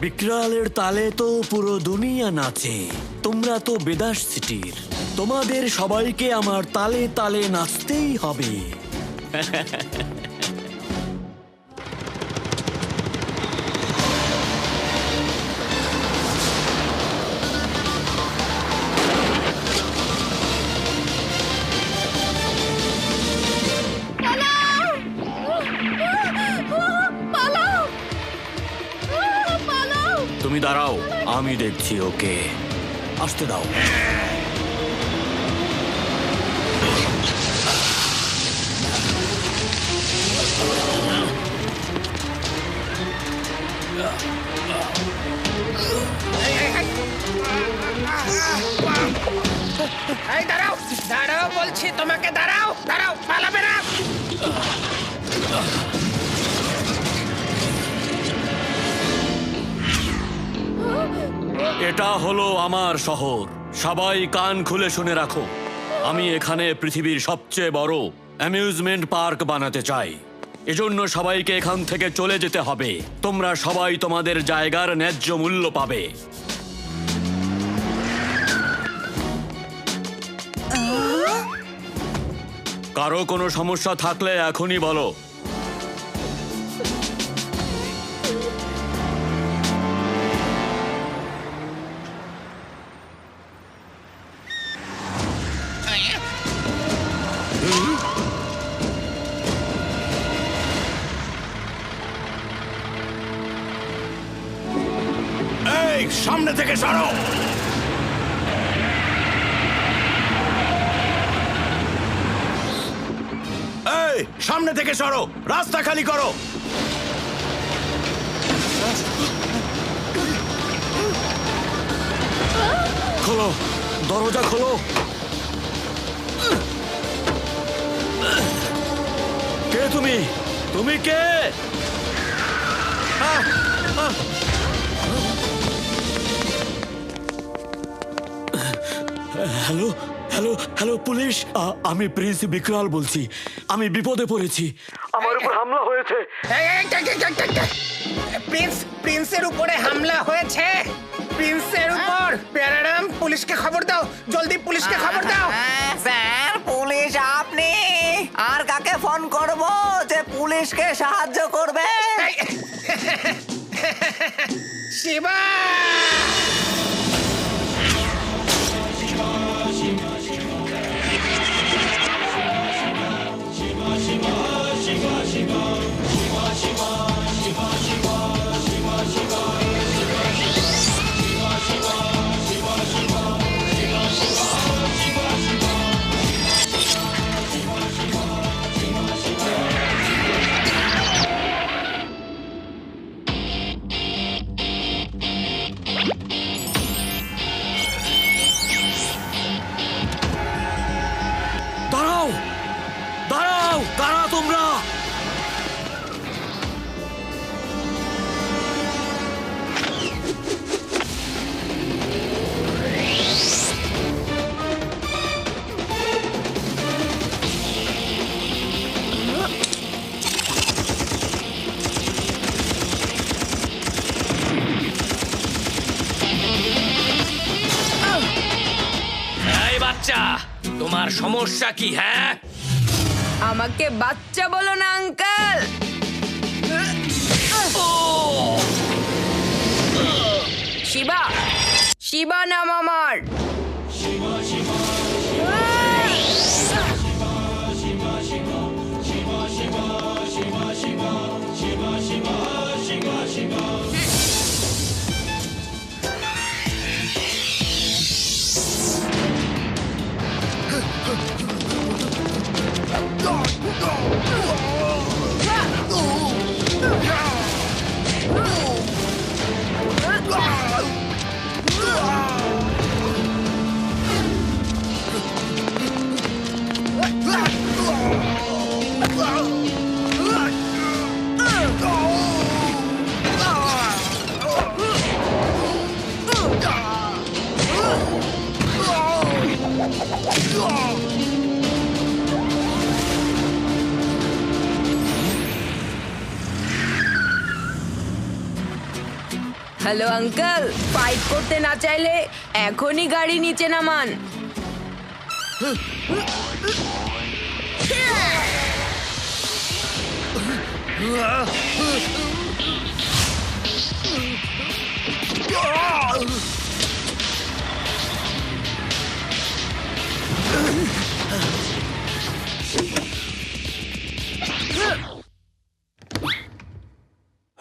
বিকরালের তালে তো পুরো দুনিয়া নাচে। তোমরা তো বেদাস সিটির, তোমাদের সবাইকে আমার তালে তালে নাচতেই হবে। তুমি দাঁড়াও, আমি দেখছি ওকে। আসতে দাও। দাঁড়াও দাঁড়াও বলছি তোমাকে, দাঁড়াও দাঁড়াও, পালাবে না। এটা হলো আমার শহর, সবাই কান খুলে শুনে রাখো। আমি এখানে পৃথিবীর সবচেয়ে বড় অ্যামিউজমেন্ট পার্ক বানাতে চাই। এজন্য সবাইকে এখান থেকে চলে যেতে হবে। তোমরা সবাই তোমাদের জায়গার ন্যায্য মূল্য পাবে। কারো কোনো সমস্যা থাকলে এখনই বলো। এই সামনে থেকে সরো। এই সামনে থেকে সরো, রাস্তা খালি করো। খোলো, দরজা খোলো। কে তুমি? তুমি কে? হ্যালো হ্যালো হ্যালো পুলিশ, আমি প্রিন্স বিকরাল বলছি। আমি বিপদে পড়েছি, আমার উপর হামলা হয়েছে। প্রিন্সের উপরে হামলা হয়েছে? প্রিন্সের উপর? প্যারাডাম, পুলিশকে খবর দাও, জলদি পুলিশকে খবর দাও। স্যার, পুলিশ আপনি? আর কাকে ফোন করব যে পুলিশকে সাহায্য করবে? শিবা! দাঁড়াও দাঁড়াও, কারা তোমরা? এই বাচ্চা, তোমার সমস্যা কি? হ্যাঁ, আমাকে বাচ্চা বলো না আঙ্কেল। শিবা, শিবা নাম আমার। হ্যালো আঙ্কেল, ফাইট করতে না চাইলে এখনই গাড়ি নিচে নামান।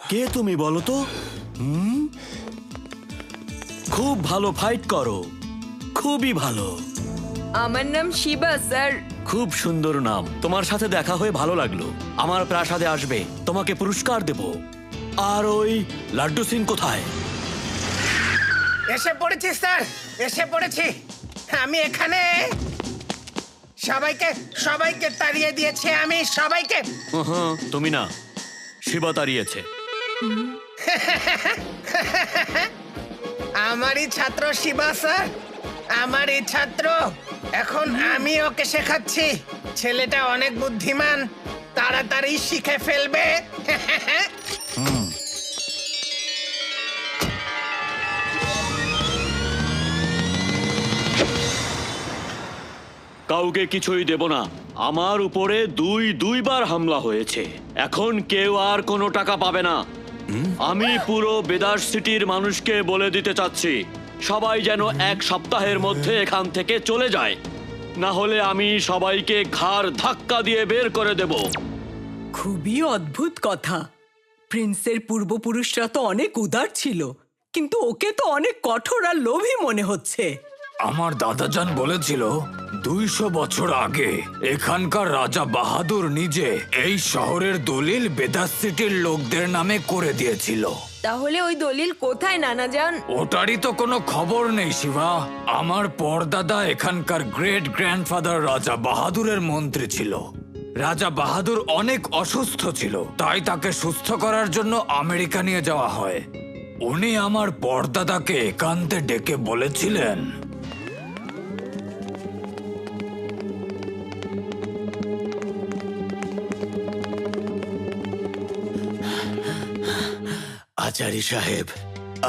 কে তুমি বলো তো? খুব ভালো ফাইট করো, খুবই ভালো। আমার নাম শিবা স্যার। খুব সুন্দর নাম। তোমার সাথে দেখা হয়ে ভালো লাগলো। আমার প্রাসাদে আসবে, তোমাকে পুরস্কার দেব। আর ওই লাড্ডু সিং কোথায়? এসে পড়েছি স্যার, এসে পড়েছি। আমি এখানে। সবাইকে সবাইকে তাড়িয়ে দিয়েছি আমি, সবাইকে। তুমি না, শিবা তাড়িয়েছে। আমারই ছাত্র শিবা স্যার, আমারই ছাত্র। এখন আমি ওকে শেখাচ্ছি। ছেলেটা অনেক বুদ্ধিমান, তাড়াতাড়ি শিখে ফেলবে। কাউকে কিছুই দেব না। আমার উপরে দুইবার হামলা হয়েছে। এখন কেউ আর কোনো টাকা পাবে না। আমি পুরো বেদাস সিটির মানুষকে বলে দিতে চাচ্ছি, সবাই যেন 1 সপ্তাহের মধ্যে এখান থেকে চলে যায়, না হলে আমি সবাইকে ঘাড় ধাক্কা দিয়ে বের করে দেব। খুবই অদ্ভুত কথা। প্রিন্সের পূর্বপুরুষরা তো অনেক উদার ছিল, কিন্তু ওকে তো অনেক কঠোর আর লোভী মনে হচ্ছে। আমার দাদাজান বলেছিল 200 বছর আগে এখানকার রাজা বাহাদুর নিজে এই শহরের দলিল বেদাস সিটির লোকদের নামে করে দিয়েছিল। তাহলে ওই দলিল কোথায় নানাজান? ওটারই তো কোনো খবর নেই শিবা। আমার পরদাদা এখানকার গ্রেট গ্র্যান্ডফাদার রাজা বাহাদুরের মন্ত্রী ছিল। রাজা বাহাদুর অনেক অসুস্থ ছিল, তাই তাকে সুস্থ করার জন্য আমেরিকা নিয়ে যাওয়া হয়। উনি আমার পরদাদাকে একান্তে ডেকে বলেছিলেন, আচারি সাহেব,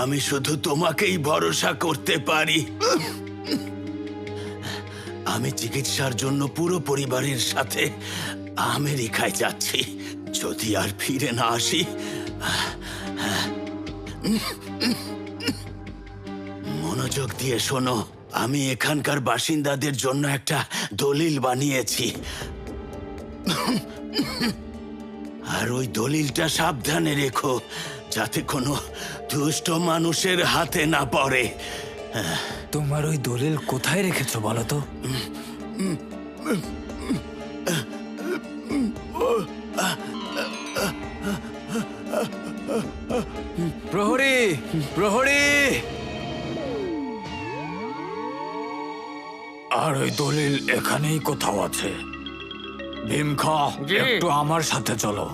আমি শুধু তোমাকেই ভরসা করতে পারি। আমি চিকিৎসার জন্য পুরো পরিবারের সাথে আমেরিকায় যাচ্ছি। যদি আর ফিরে না আসি, মনোযোগ দিয়ে শোনো। আমি এখানকার বাসিন্দাদের জন্য একটা দলিল বানিয়েছি, আর ওই দলিলটা সাবধানে রেখো, যাতে কোনো দুষ্ট মানুষের হাতে না পড়ে। তোমার ওই দলিল কোথায় রেখেছো বলো তো? প্রহরী, প্রহরী! আর ওই দলিল এখানেই কোথাও আছে। ভীমখা, একটু আমার সাথে চলো।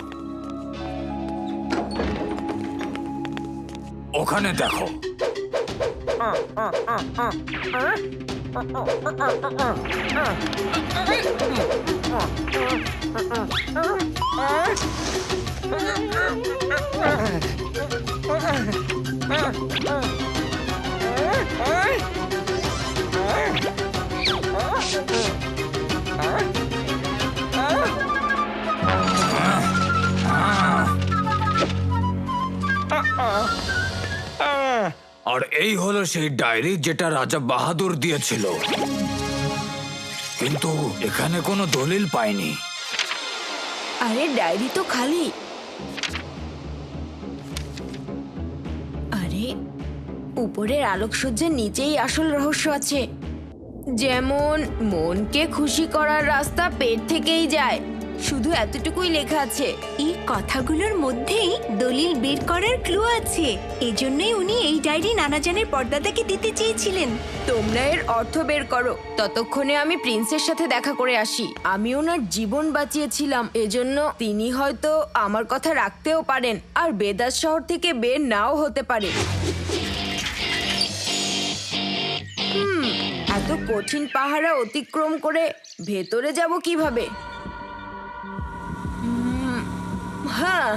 ওখানে দেখো। আর এই হলো সেই ডায়েরি যেটা রাজা বাহাদুর দিয়েছিল, কিন্তু এখানে কোনো দলিল পাইনি। আরে ডায়েরি তো খালি। আরে উপরের আলোকসজ্জার নিচেই আসল রহস্য আছে। যেমন মনকে খুশি করার রাস্তা পেট থেকেই যায়, শুধু এতটুকুই লেখা আছে। এই কথাগুলোর মধ্যেই দলিল বের করার ক্লু আছে। এজন্যই উনি এই ডায়েরি নানাজানের পর্দাদাকে দিতে চেয়েছিলেন। তোমরা এর অর্থ বের করো, ততক্ষণে আমি প্রিন্সের সাথে দেখা করে আসি। আমি ওনার জীবন বাঁচিয়েছিলাম, এজন্য তিনি হয়তো আমার কথা রাখতেও পারেন, আর বেদাস শহর থেকে বের নাও হতে পারে। এত কঠিন পাহাড়া অতিক্রম করে ভেতরে যাব কিভাবে? হ্যাঁ,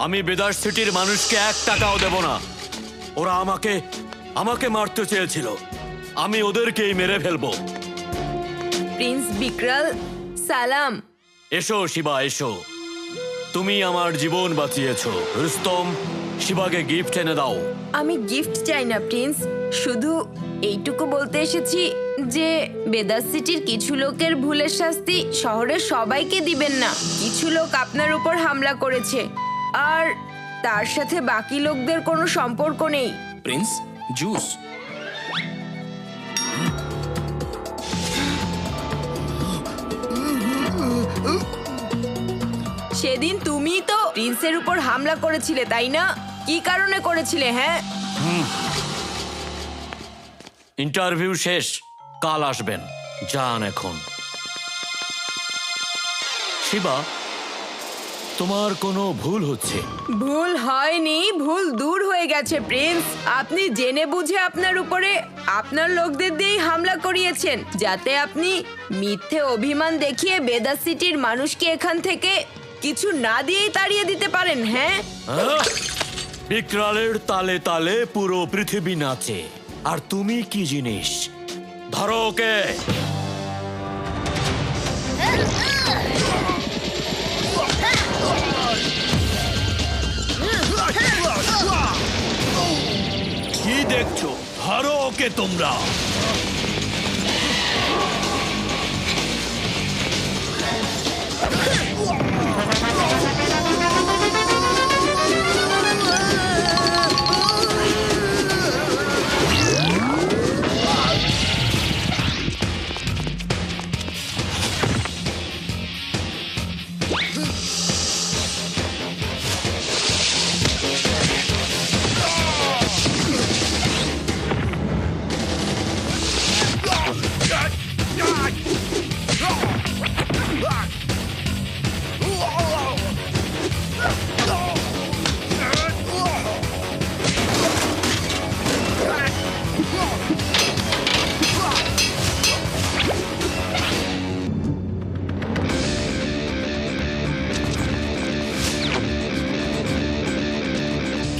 আমি বেদার সিটির মানুষকে 1 টাকাও দেব না। ওরা আমাকে মারতে চেয়েছিল, আমি ওদেরকেই মেরে ফেলবো। প্রিন্স বিক্রাল, সালাম। এসো শিবা, এসো। তুমি আমার জীবন বাঁচিয়েছো। রুস্তম, শিবাকে গিফট এনে দাও। আমি গিফট চাই না প্রিন্স, শুধু এইটুকু বলতে এসেছি যে বেদাস সিটির কিছু লোকের ভুলের শাস্তি শহরের সবাইকে দিবেন না। কিছু লোক আপনার উপর হামলা করেছে, আর তার সাথে বাকি লোকদের কোনো সম্পর্ক নেই। Prince, juice. সেদিন তুমি তো প্রিন্সের উপর হামলা করেছিলে, তাই না? কি কারণে করেছিলে? হ্যাঁ, ইন্টারভিউ শেষ, কাল আসবেন। যান এখন। শিবা, তোমার কোনো ভুল হচ্ছে। ভুল হয়নি, ভুল দূর হয়ে গেছে প্রিন্স। আপনি জেনে বুঝে আপনার উপরে আপনার লোকদের দিয়েই হামলা করিয়েছেন, যাতে আপনি মিথ্যে অভিমান দেখিয়ে বেদাস সিটির মানুষকে এখান থেকে কিছু না দিয়েই তাড়িয়ে দিতে পারেন। হ্যাঁ, বিক্রালের তালে তালে পুরো পৃথিবী নাচে, আর তুমি কি জিনিস? ধরো ওকে। কি দেখছো? ধরো ওকে তোমরা।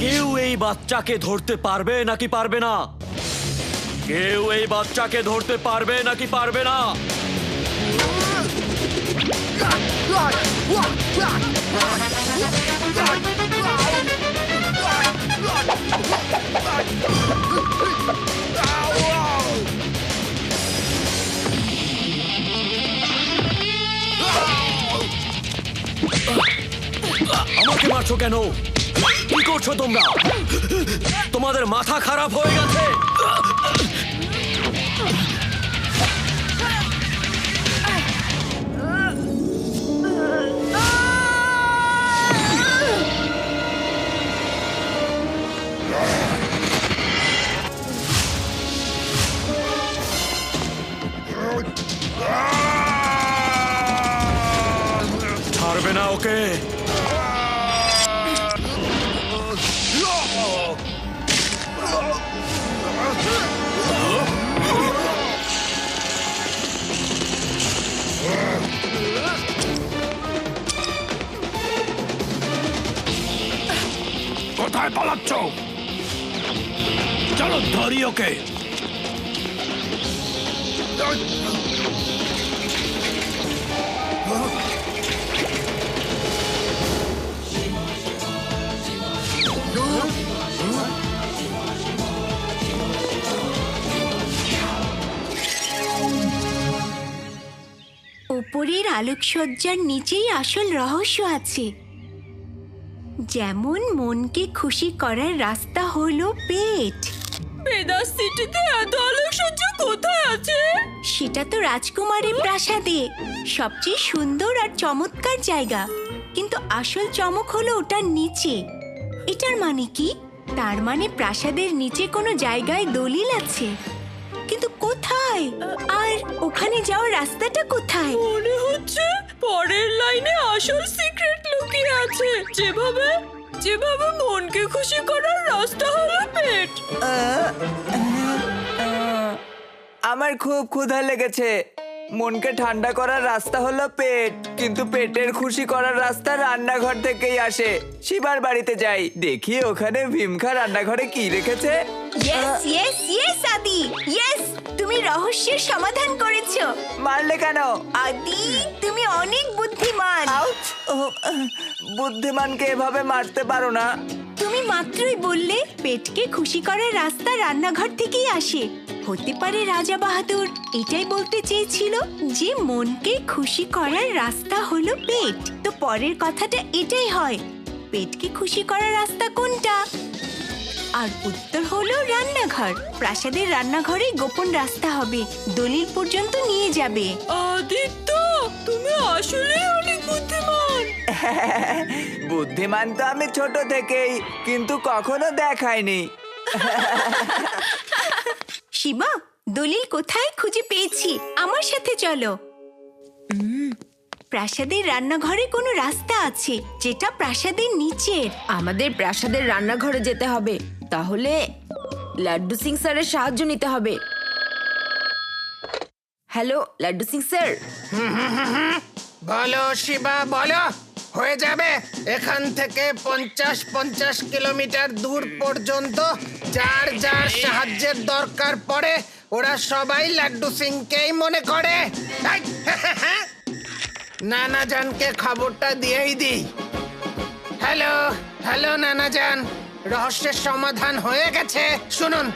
কেউ এই বাচ্চাকে ধরতে পারবে নাকি পারবে না? কেউ এই বাচ্চাকে ধরতে পারবে নাকি পারবে না? আমাকে মারছো কেন? কি করছো তোমরা? তোমাদের মাথা খারাপ হয়ে গেছে? ছাড়বে না ওকে? কোথায় পালাচ্ছ? চলো ধরি ওকে। উপরের আলোকসজ্জার নিচেই আসল রহস্য আছে। যেমন মনকে খুশি করার রাস্তা হলো পেট। বেদাস সিটিতে এত আলোকসজ্জা কোথায় আছে? সেটা তো রাজকুমারের প্রাসাদে, সবচেয়ে সুন্দর আর চমৎকার জায়গা। কিন্তু আসল চমক হলো ওটার নিচে। এটার মানে কি? তার মানে প্রাসাদের নিচে কোনো জায়গায় দলিল আছে, কিন্তু কোথায়? আর ওখানে যাওয়ার রাস্তাটা কোথায়? মনে হচ্ছে পরের লাইনে আসল সিক্রেট লুকিয়ে আছে। যেভাবে যেভাবে মনকে খুশি করার রাস্তা হলো পেট। আমার খুব ক্ষুধা লেগেছে, মনকে ঠান্ডা করার রাস্তা হলো পেট, কিন্তু পেটের খুশি করার রাস্তা রান্নাঘর থেকেই আসে। শিবার বাড়িতে যাই, দেখি ওখানে ভীমখা রান্নাঘরে কি রেখেছে। ইয়েস ইয়েস ইয়েস আদি, ইয়েস, তুমি রহস্যের সমাধান করেছো। মারলে কেন? আদি, তুমি অনেক বুদ্ধিমান। আউচ! বুদ্ধিমানকে এভাবে মারতে পারো না। তুমি মাত্রই বললে পেটকে খুশি করার রাস্তা রান্নাঘর থেকেই আসে। হতে পারে রাজা বাহাদুর এটাই বলতে চেয়েছিল যে মনকে খুশি করার রাস্তা হলো পেট। তো পরের কথাটা এটাই হয়, পেটকে খুশি করার রাস্তা কোনটা? আর উত্তর হলো রান্নাঘর। প্রাসাদের রান্নাঘরে গোপন রাস্তা হবে, দলিল পর্যন্ত নিয়ে যাবে। আদিত্য, তুমি আসলে অনেক বুদ্ধিমান। বুদ্ধিমান তো আমি ছোট থেকেই, কিন্তু কখনো দেখাইনি। শিবা, দলিল কোথায় খুঁজে পেয়েছি, আমার সাথে চলো। প্রাসাদের রান্নাঘরে কোনো রাস্তা আছে যেটা প্রাসাদের নিচের। আমাদের প্রাসাদের রান্নাঘরে যেতে হবে, তাহলে লাড্ডু সিং স্যারের সাহায্য নিতে হবে। Hello Laddu Singh sir. বলো শিবা, বলো। হয়ে যাবে। এখান থেকে 50 কিলোমিটার দূর পর্যন্ত যার যার সাহায্যের দরকার পড়ে ওরা সবাই লাড্ডু সিংকেই মনে করে। এই, নানাজানকে খবরটা দিয়েই দিই। হ্যালো হ্যালো নানাজান, রহস্যের সমাধান হয়ে গেছে, শুনুন।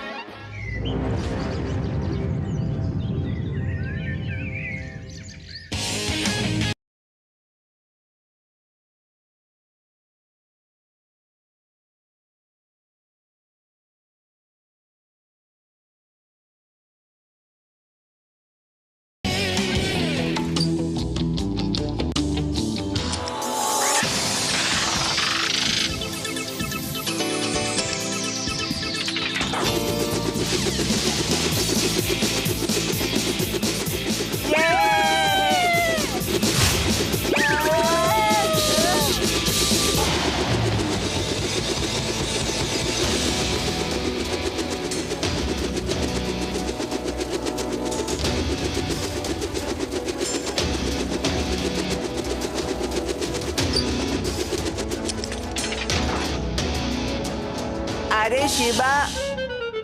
আরে শিবা,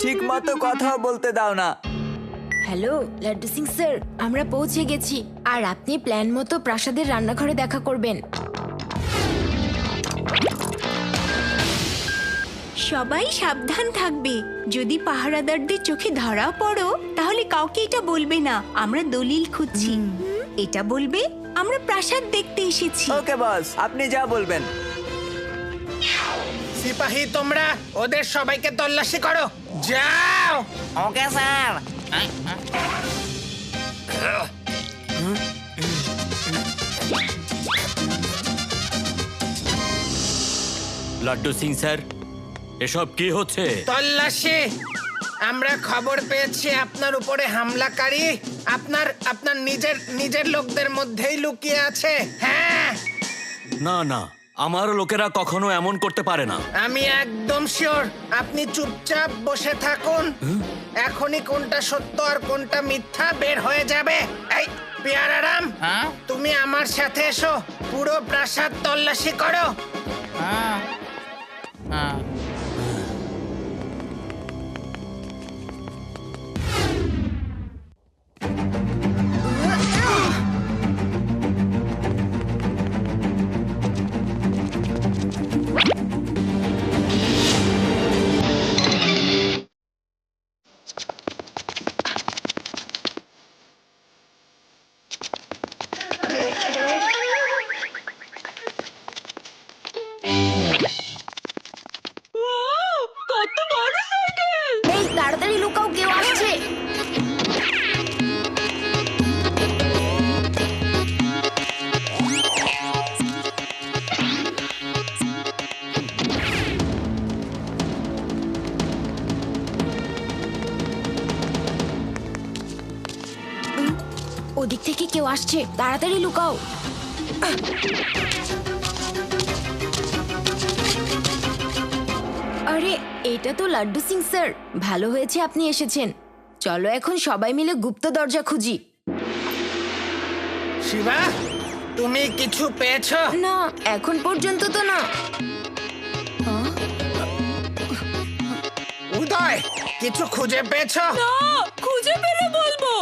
ঠিক মতো কথাও বলতে দাও না। হ্যালো লাড্ডু সিং স্যার, আমরা পৌঁছে গেছি। আর আপনি প্ল্যান মতো প্রাসাদের রান্নাঘরে দেখা করবেন। সবাই সাবধান থাকবে। যদি পাহারাদারদের চোখে ধরা পড়ো তাহলে কাউকে এটা বলবে না আমরা দলিল খুঁজছি। এটা বলবে আমরা প্রাসাদ দেখতে এসেছি। ওকে বস, আপনি যা বলবেন। সিপাহী, তোমরা ওদের সবাইকে তল্লাশি করো, যাও। Okay sir. Laddu Singh sir, এসব কি হচ্ছে? তল্লাশি। আমরা খবর পেয়েছি আপনার উপরে হামলাকারী আপনার নিজের লোকদের মধ্যেই লুকিয়ে আছে। হ্যাঁ, না না, আমার লোকেরা কখনো এমন করতে পারে না। আমি একদম শিওর। আপনি চুপচাপ বসে থাকুন, এখনই কোনটা সত্য আর কোনটা মিথ্যা বের হয়ে যাবে। এই পিয়ারারাম, তুমি আমার সাথে এসো, পুরো প্রাসাদ তল্লাশি করো। কত বড় সাইকেল! এই তাড়াতাড়ি লুকাও, কেউ আসছে। ওদিক থেকে কেউ আসছে, তাড়াতাড়ি লুকাও। আরে এটা তো লাড্ডু সিং স্যার, ভালো হয়েছে আপনি এসেছেন। চলো এখন সবাই মিলে গুপ্ত দরজা খুঁজি। শিবা, তুমি কিছু পেয়েছো? না, এখন পর্যন্ত তো না। উদয়, কিছু খুঁজে পেয়েছো? খুঁজে পেলে বলবো।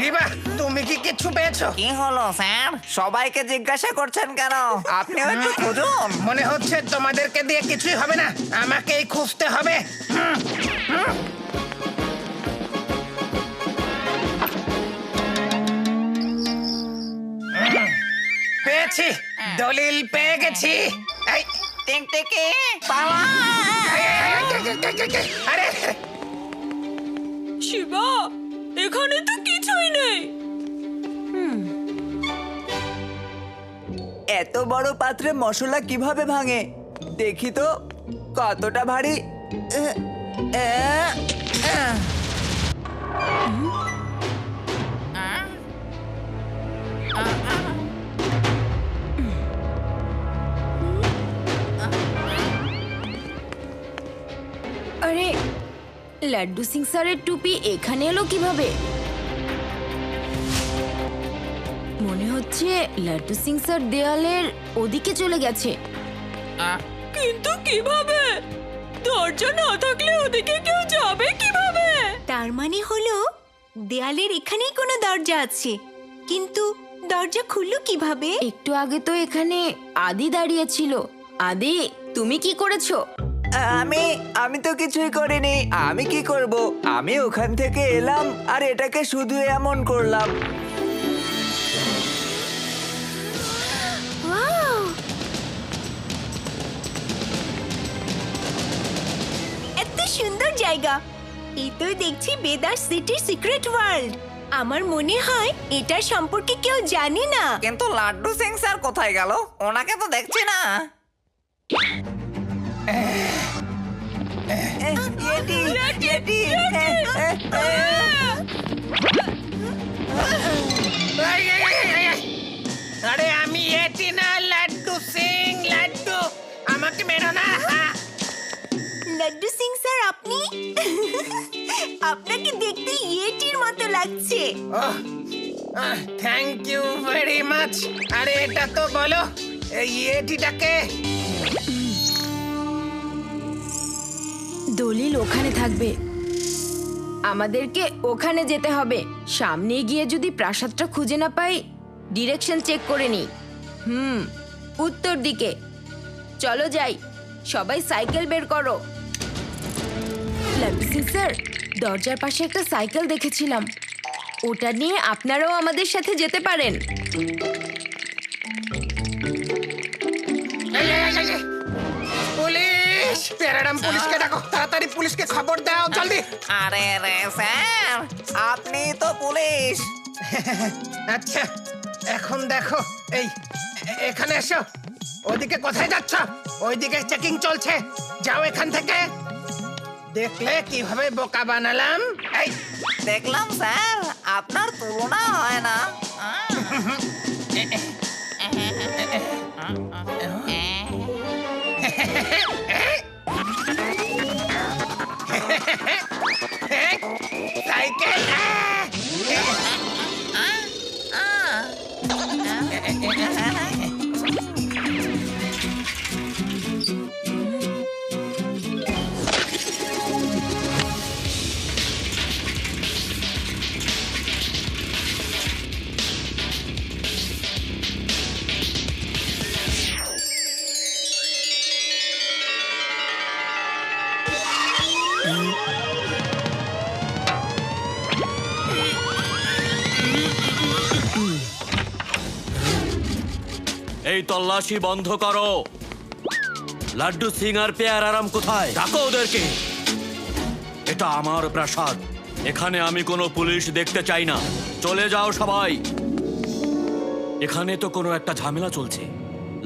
রিবা, তুমি কি কিছু পেয়েছো? কি হলো স্যার, সবাইকে জিজ্ঞাসা করছেন কেন? আপনিও একটু খুঁজুন। মনে হচ্ছে তোমাদেরকে দিয়ে কিছুই হবে না, আমাকেই খুঁজতে হবে। পেয়েছি, দলিল পেয়ে গেছি। এই, টিকটিকি বাবা, আরে শিবা, এখানে তো কিছুই নেই। এত বড় পাত্রে মশলা কিভাবে ভাঙে? দেখি তো কতটা ভারী। আরে, লাড্ডু সিং স্যারের টুপি এখানে এলো কিভাবে? মনে হচ্ছে লাড্ডু সিং স্যার দেয়ালের ওদিকে চলে গেছে। কিন্তু কিভাবে? দরজা না থাকলে ওদিকে কেউ যাবে কিভাবে? তার মানে হলো দেয়ালের এখানেই কোনো দরজা আছে, কিন্তু দরজা খুললো কিভাবে? একটু আগে তো এখানে আদি দাঁড়িয়ে ছিল। আদি, তুমি কি করেছো? আমি তো কিছুই করিনি। আমি কি করব? আমি ওখান থেকে এলাম আর এটাকে শুধু এমন করলাম। ওয়াও! এত সুন্দর জায়গা! এই তো দেখছি বেদাস সিটির সিক্রেট ওয়ার্ল্ড। আমার মনে হয় এটার সম্পর্কে কেউ জানে না। কিন্তু লাড্ডু সিং স্যার কোথায় গেল? ওনাকে তো দেখছি না। আরে আমি এটি না, লাড্ডু সিং। লাড্ডু, আমাকে মেরো না। লাড্ডু সিং স্যার, আপনি আপনাকে দেখতে ইয়েটির মতো লাগছে। Thank you very much. আরে এটা তো বলো, এই এটিটাকে। দলিল ওখানে থাকবে। আমাদেরকে ওখানে যেতে হবে। সামনে গিয়ে যদি প্রাসাদটা খুঁজে না পাই, ডিরেকশন চেক করে নি। উত্তর দিকে। চলো যাই, সবাই সাইকেল বের করো। লাড্ডু সিং স্যার, দরজার পাশে একটা সাইকেল দেখেছিলাম। ওটা নিয়ে আপনারাও আমাদের সাথে যেতে পারেন। পুলিশ! প্যারাডাম পুলিশকে ডাকো, তাড়াতাড়ি পুলিশকে খবর দাও, জলদি। আরে রে স্যার, আপনি তো পুলিশ। আচ্ছা, এখন দেখো, এখানে এসো। ওদিকে কোথায় যাচ্ছ? ওইদিকে চেকিং চলছে, যাও এখান থেকে। দেখলে কিভাবে বোকা বানালাম? এই, দেখলাম স্যার, আপনার তুলনা হয় না। সাইকেল! এই তল্লাশি বন্ধ করো। লাড্ডু সিং আর পেয়ারারাম কোথায়? ডাকো ওদেরকে। এটা আমার প্রাসাদ, এখানে আমি কোনো পুলিশ দেখতে চাই না। চলে যাও সবাই। এখানে তো কোনো একটা ঝামেলা চলছে।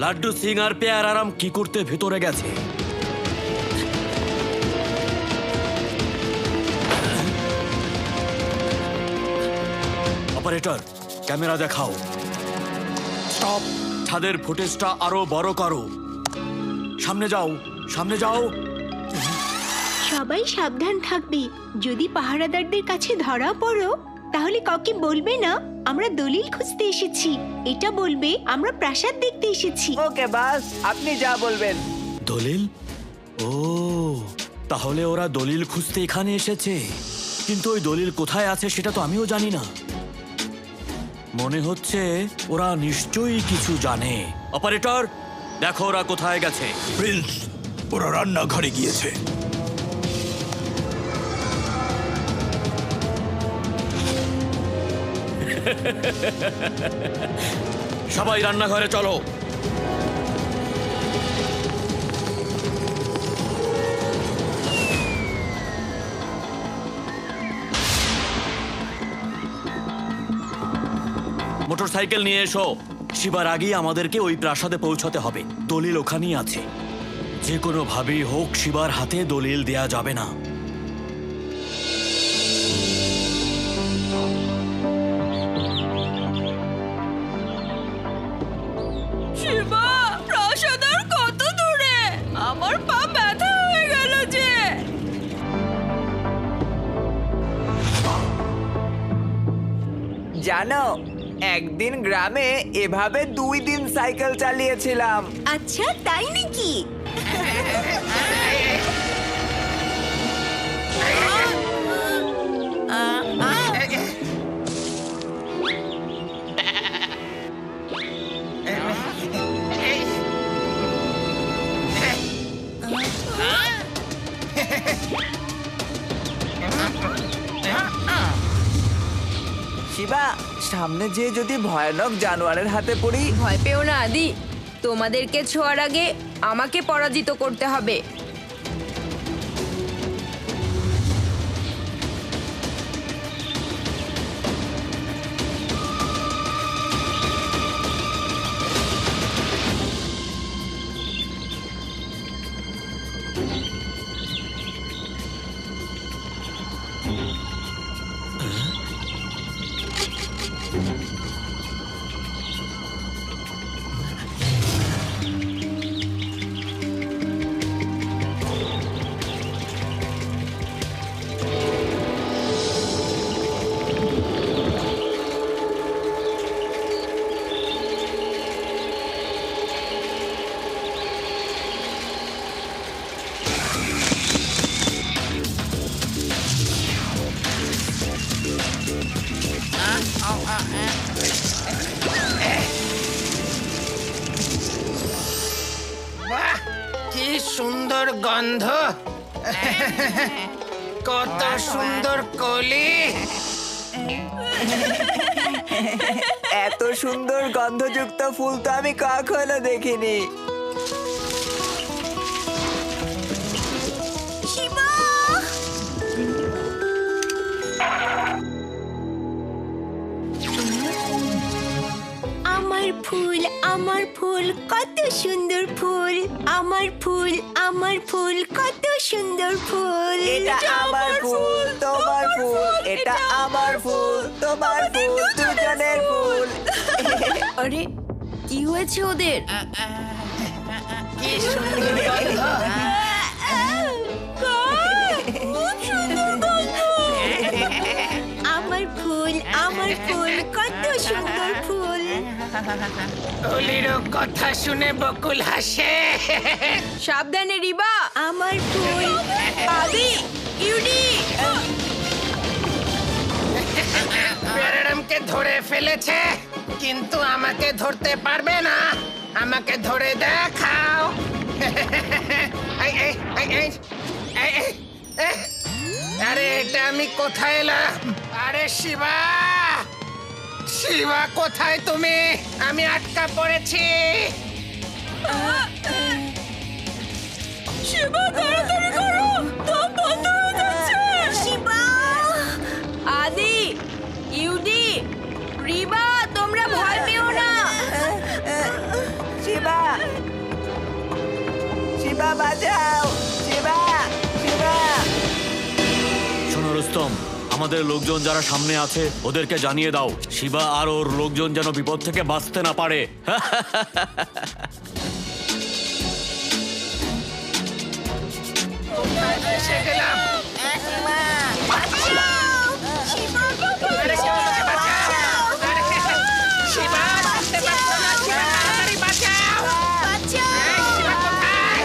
লাড্ডু সিং আর পেয়ারারাম কি করতে ভেতরে গেছে? অপারেটর, ক্যামেরা দেখাও। স্টপ! ছাদের ফুটেজটা আরো বড় করো। সামনে যাও, সামনে যাও। সবাই সাবধান থাকবে। যদি পাহারাদারদের কাছে ধরা পড়ো, তাহলে কাউকে বলবে না আমরা দলিল খুঁজতে এসেছি। এটা বলবে আমরা প্রাসাদ দেখতে এসেছি। ওকে বাস, আপনি যা বলবেন। দলিল? ও, তাহলে ওরা দলিল খুঁজতে এখানে এসেছে। কিন্তু ওই দলিল কোথায় আছে সেটা তো আমিও জানি না। মনে হচ্ছে ওরা নিশ্চয়ই কিছু জানে। অপারেটর, দেখো ওরা কোথায় গেছে। প্রিন্স, ওরা রান্নাঘরে গিয়েছে। সবাই রান্নাঘরে চলো। মোটরসাইকেল নিয়ে এসো। শিবার আগেই আমাদেরকে ওই প্রাসাদে পৌঁছাতে হবে। দলিল ওখানেই আছে। যে কোনো ভাবেই হোক শিবার হাতে দলিল দেয়া যাবে না। শিবা, প্রাসাদ আর কত দূরে? আমার পা ব্যথা হয়ে গেল যে। জানো, একদিন গ্রামে এভাবে 2 দিন সাইকেল চালিয়েছিলাম। আচ্ছা, তাই নাকি? শিবা, সামনে যে যদি ভয়ানক জানোয়ারের হাতে পড়ি। ভয় পেও না আদি, তোমাদেরকে ছোঁয়ার আগে আমাকে পরাজিত করতে হবে। বাহ, কি সুন্দর গন্ধ! কত সুন্দর কলি! এত সুন্দর গন্ধযুক্ত ফুল তো আমি কখনো দেখিনি। শিবা! আমার ফুল কত সুন্দর ফুল। আমার ফুল কত সুন্দর ফুল। এটা আমার ফুল, তোমার ফুল। এটা আমার ফুল, তোমার ফুল, দুজনের ফুল। আরে, কি হয়েছে ওদের? কি সুন্দর গন্ধ! আমার ফুল কত সুন্দর ফুল। কলিরও কথা শুনে বকুল হাসে। সাবধানে রিবা। আমার ফুল। আদি, ইউডি। প্যারাডামকে ধরে ফেলেছে, কিন্তু আমাকে ধরতে পারবে না। আমাকে ধরে দেখাও। এই, এই, এই, এই, এই, এই, এই। আরে, এটা আমি কোথায় এলাম? আরে শিবা, শিবা কোথায় তুমি? আমি আটকা পড়েছি। শিবা, তাড়াতাড়ি করো, দম বন্ধ হয়ে যাচ্ছে। শিবা! আদি, ইউডি, রিবা, তোমরা ভয় পেও না। শিবা, শিবা বাঁচাও! শিবা, শিবা! শোনো রুস্তম, আমাদের লোকজন যারা সামনে আছে ওদেরকে জানিয়ে দাও শিবা আর ওর লোকজন যেন বিপদ থেকে বাঁচতে না পারে। এসে গেলাম। শিবা! শিবা, বাঁচতে পারছো না, শিবা, তাড়াতাড়ি বাঁচাও! এই, শিবা কোথায়?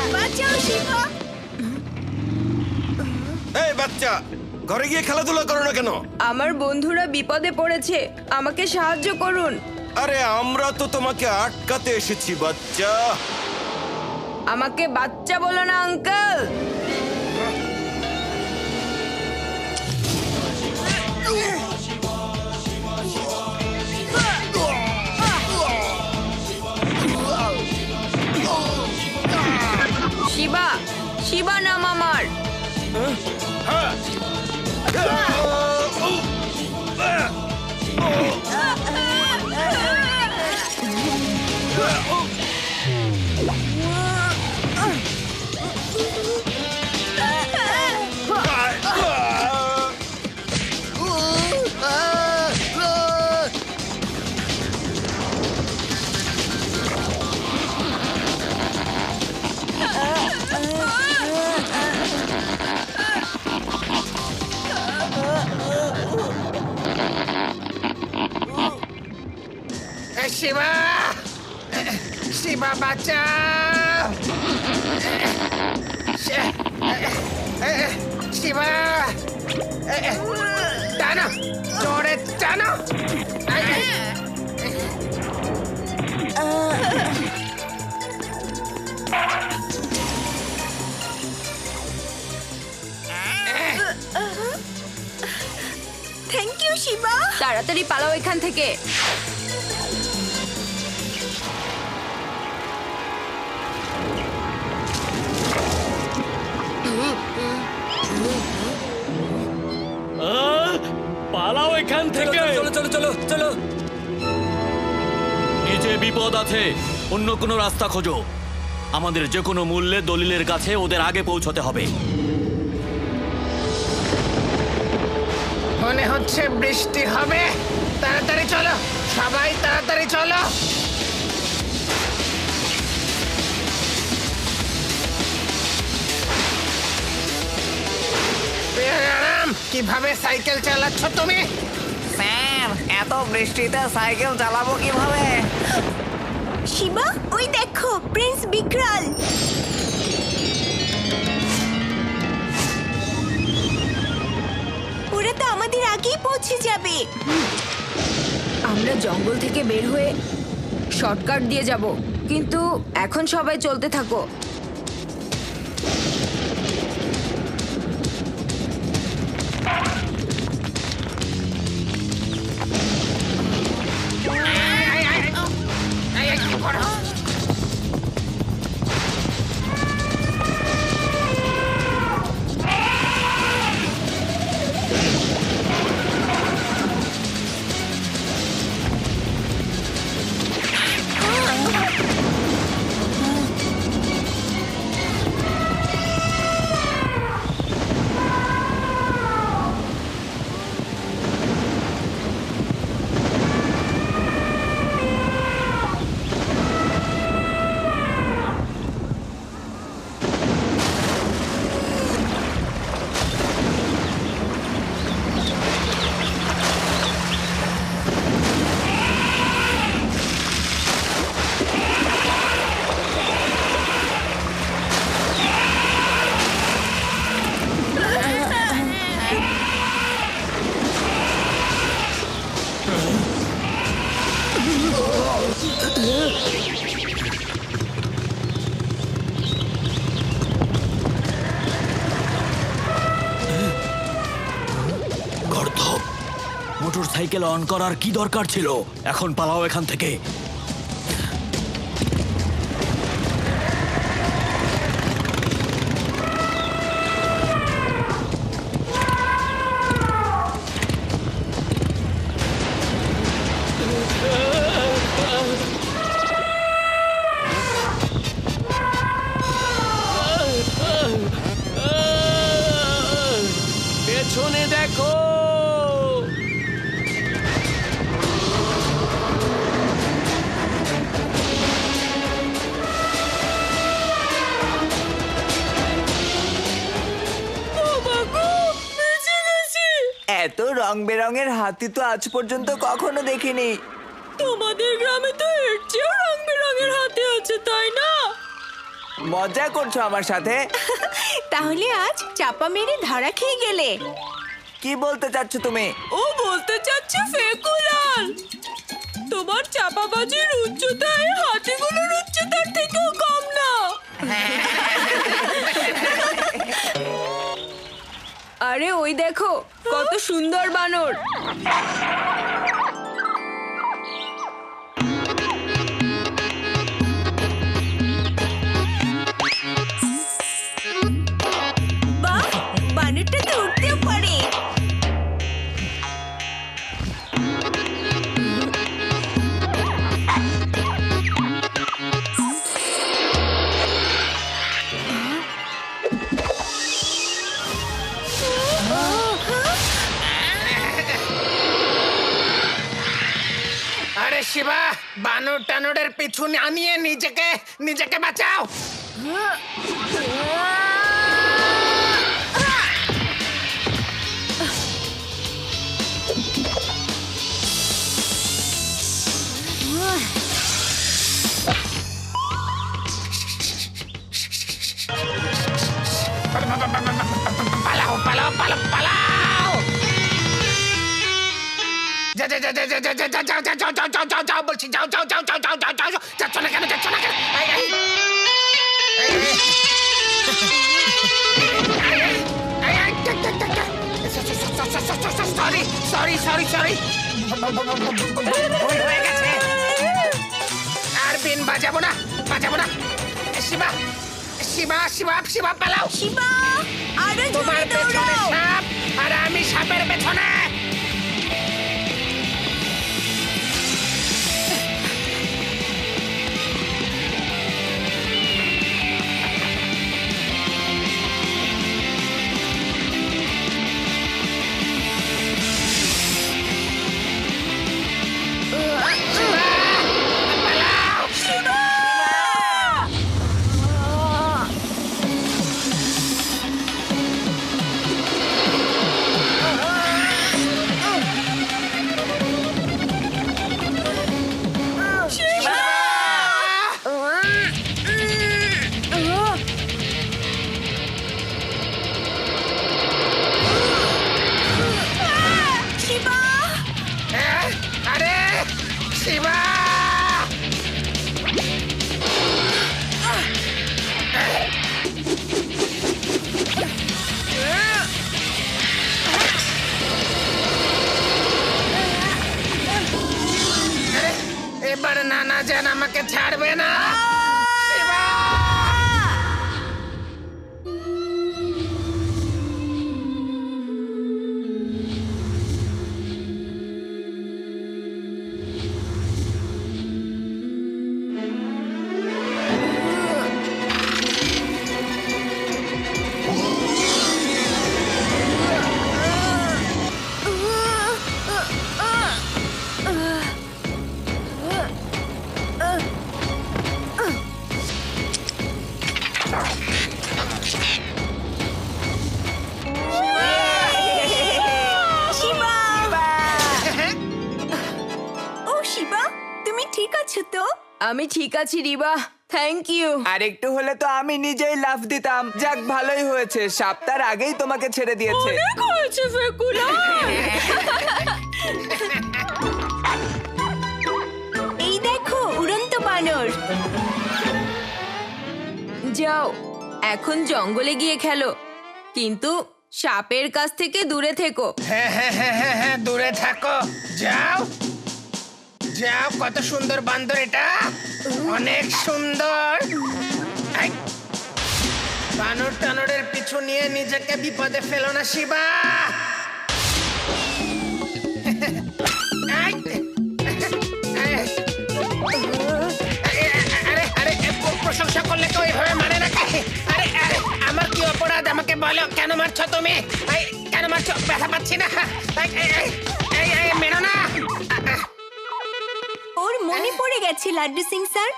এই বাচ্চা, ঘরে গিয়ে খেলাধুলা করো না কেন? আমার বন্ধুরা বিপদে পড়েছে, আমাকে সাহায্য করুন। আরে আমরা তো তোমাকে আটকাতে এসেছি বাচ্চা। আমাকে বাচ্চা বলো না আঙ্কেল। শিবা, শিবা নাম আমার। এই, শিবা, শিবা বাঁচাও! শিবা, টানো, জোরে টানো! Thank you Shiva. তাড়াতাড়ি পালাও এখান থেকে। পালাও এখান থেকে। চলো চলো চলো চলো। নিচে বিপদ আছে, অন্য কোনো রাস্তা খোঁজো। আমাদের যে কোনো মূল্যে দলিলের কাছে ওদের আগে পৌঁছতে হবে। মনে হচ্ছে বৃষ্টি হবে, তাড়াতাড়ি চলো, সবাই তাড়াতাড়ি চলো। বেয়ারাম, কিভাবে সাইকেল চালাচ্ছ তুমি? স্যার, এত বৃষ্টিতে সাইকেল চালাবো কিভাবে? শিবা, ওই দেখো প্রিন্স বিক্রাল। ওরা তো আমাদের আগেই পৌঁছে যাবে। আমরা জঙ্গল থেকে বের হয়ে শর্টকাট দিয়ে যাব, কিন্তু এখন সবাই চলতে থাকো। এই, কি করো? মোটর সাইকেল অন করার কি দরকার ছিল? এখন পালাও এখান থেকে। পেছনে দেখো। এত রং বেরঙের হাতি তো আজ পর্যন্ত কখনো দেখিনি। তোমাদের গ্রামে তো এর চেয়েও রং বেরঙের হাতি আছে, তাই না? মজা করছো আমার সাথে? তাহলে আজ চাপা মেরে ধরা খেয়ে গেলে। কি বলতে চাচ্ছ তুমি? ও বলতে চাচ্ছে ফেকুলাল, তোমার চাপাবাজির উচ্চতায় হাতিগুলোর উচ্চতার থেকেও কম না। আরে ওই দেখো কত সুন্দর বানর। বাহ, বানরটা তো উঠতেও পারে। আরে শিবা, বানর টানরের পিছু না নিয়ে নিজেকে বাঁচাও। পালাও পালাও পালাও পালাও! যা যা যা যা যা যা যা যাও যাও যাও যাও যাও যাও যাও বলছি, যাও যাও যাও যাও যাও যাও যাও যাও! যাচ্ছ না কেন, যাচ্ছ না কেন? এই এই সরি সরি সরি সরি, ভুল হয়ে গেছে। আর বিন বাজাবো না, বাজাবো না। শিবা শিবা শিবা শিবা পালাও! শিবা, আরো তোমার জোরে পেছনে দৌড়াও। সাপ আর আমি সাপের পেছনে। শিবা, আরে শিবা! এবার নানা যেন আমাকে ছাড়বে না। শিবা! শিবা! ও শিবা, তুমি ঠিক আছো তো? আমি ঠিক আছি রিবা, থ্যাংক ইউ। আর একটু হলে তো আমি নিজেই লাফ দিতাম। যাক, ভালোই হয়েছে, সাপ্তার আগেই তোমাকে ছেড়ে দিয়েছে। অনেক হয়েছে ফেকুলাল। এই দেখো উড়ন্ত বানর। যাও এখন জঙ্গলে গিয়ে খেলো, কিন্তু সাপের কাছ থেকে দূরে থেকো। হ্যাঁ হ্যাঁ হ্যাঁ হ্যাঁ হ্যাঁ, দূরে থাকো। যাও যাও, কত সুন্দর বান্দর এটা, অনেক সুন্দর। এই, বানর টানরের পিছু নিয়ে নিজেকে বিপদে ফেলো না শিবা। এই, আরে আরে, প্রশংসা করলে তো এইভাবে মানে না। আরে আরে, আমার কি অপরাধ আমাকে বলো, কেন মারছো তুমি? এই, কেন মারছো? ব্যথা পাচ্ছি না। এই, এই, এই, এই, মেরো না। ওর মনে পড়ে গেছে লাড্ডু সিং স্যার,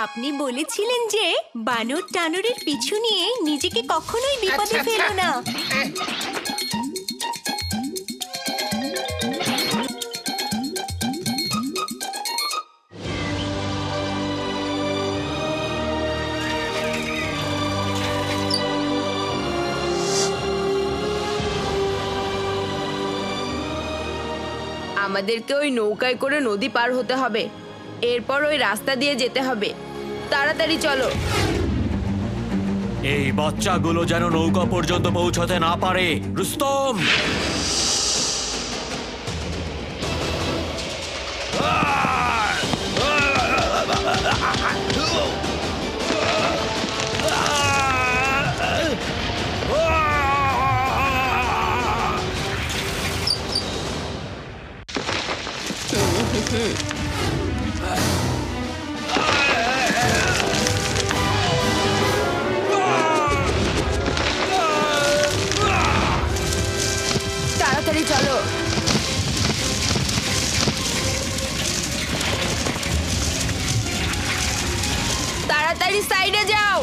আপনি বলেছিলেন যে বানর টানরের পিছু নিয়ে নিজেকে কখনোই বিপদে আচ্ছা, ফেলো না। আমাদেরকে ওই নৌকায় করে নদী পার হতে হবে, এরপর ওই রাস্তা দিয়ে যেতে হবে। তাড়াতাড়ি চলো। এই বাচ্চাগুলো যেন নৌকা পর্যন্ত পৌঁছাতে না পারে। রুস্তম, তাড়াতাড়ি চলো। তাড়াতাড়ি সাইডে যাও।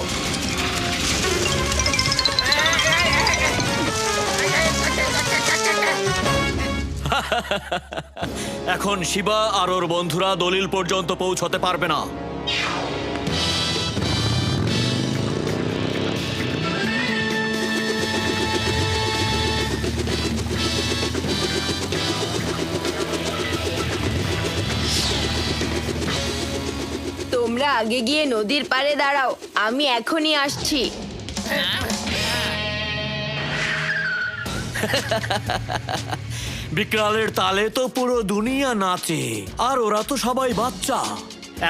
এখন শিবা আর ওর বন্ধুরা দলিল পর্যন্ত পৌঁছতে পারবে না। তোমরা আগে গিয়ে নদীর পাড়ে দাঁড়াও, আমি এখনই আসছি। বিকরালের তালে তো পুরো দুনিয়া নাচে, আর ওরা তো সবাই বাচ্চা।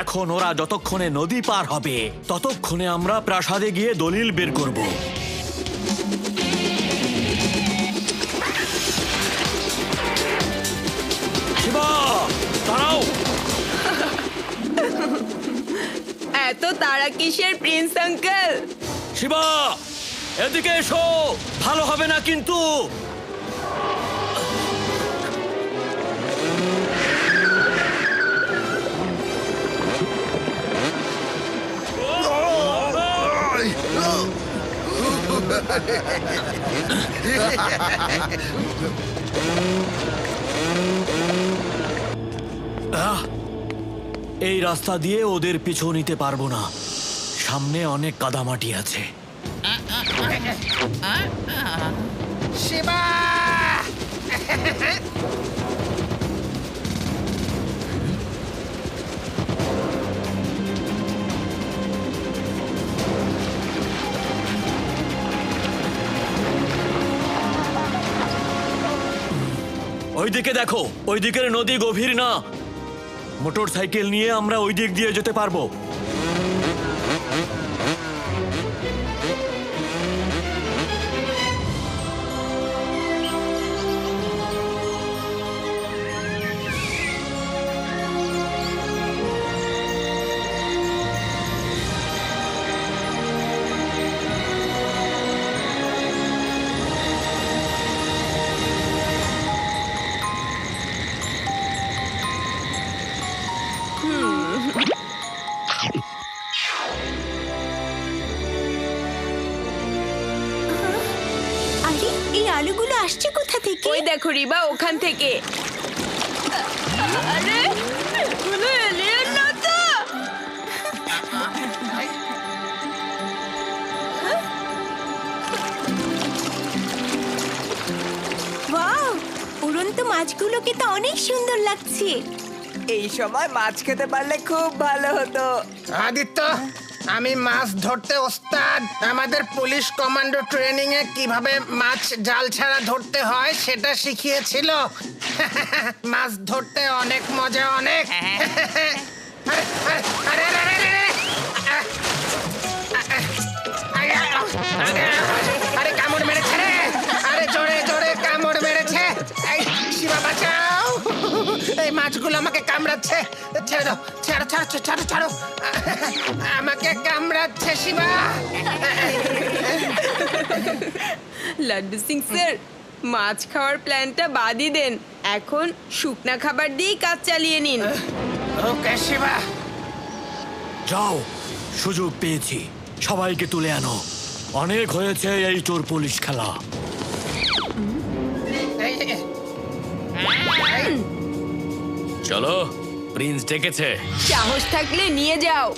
এখন ওরা যতক্ষণে নদী পার হবে ততক্ষণে আমরা প্রাসাদে গিয়ে দলিল বের করব। শিবা, দাঁড়াও। এত তাড়া কিসের প্রিন্স আঙ্কেল? শিবা, এদিকে এসো, ভালো হবে না কিন্তু। এই রাস্তা দিয়ে ওদের পিছু নিতে পারবো না, সামনে অনেক কাদামাটি আছে। শিবা! ওইদিকে দেখো, ওই দিকের নদী গভীর না। মোটর সাইকেল নিয়ে আমরা ওই দিক দিয়ে যেতে পারবো। আরে এই আলুগুলো আসছে কোথা থেকে? ওই দেখো রিবা, ওখান থেকে। আরে এগুলো এলিয়েন না তো? ওয়াও, উড়ন্ত মাছগুলোকে তো অনেক সুন্দর লাগছে। এই সময় মাছ খেতে পারলে খুব ভালো হতো। আদিত্য, আমি মাছ ধরতে ওস্তাদ। আমাদের পুলিশ কমান্ডো ট্রেনিং এ কিভাবে মাছ জাল ছাড়া ধরতে হয় সেটা শিখিয়েছিল। মাছ ধরতে অনেক মজা, অনেক। আরে, আরে, আরে, আরে, আরে, আরে, আরে, আরে, কামড় মেরেছে রে! আরে জোরে জোরে কামড় মেরেছে! এই শিবা, বাঁচাও! এই মাছগুলো আমাকে কামড়াচ্ছে। ছেড়ে দাও, ছাড়ো ছাড়ো ছাড়ো ছাড়ো, আমাকে কামড়াচ্ছে শিবা। লাড্ডু সিং স্যার, মাছ খাওয়ার প্ল্যানটা বাদই দেন, এখন শুকনা খাবার দিয়েই কাজ চালিয়ে নিন। ওকে শিবা। যাও, সুযোগ পেয়েছি, সবাইকে তুলে আনো। অনেক হয়েছে এই চোর পুলিশ খেলা। এই, চলো, প্রিন্স ডেকেছে। সাহস থাকলে নিয়ে যাও।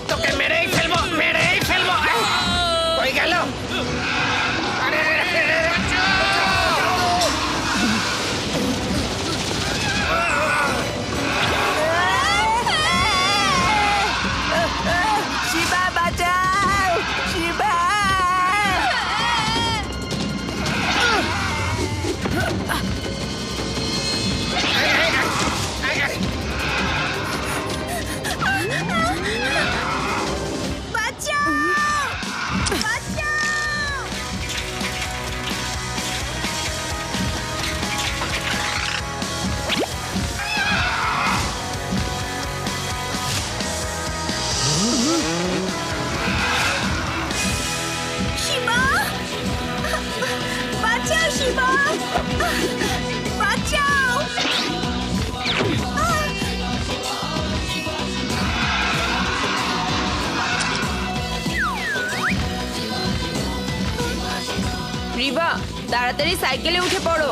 তোকে মেরেই ফেলবো, মেরেই ফেলবো। কই গেল? আরে, শিবা বাঁচাও, শিবা। বাঁচাও! বাঁচাও! শিবা! বাঁচাও, শিবা! বাঁচাও! রিবা, তাড়াতাড়ি সাইকেলে উঠে পড়ো।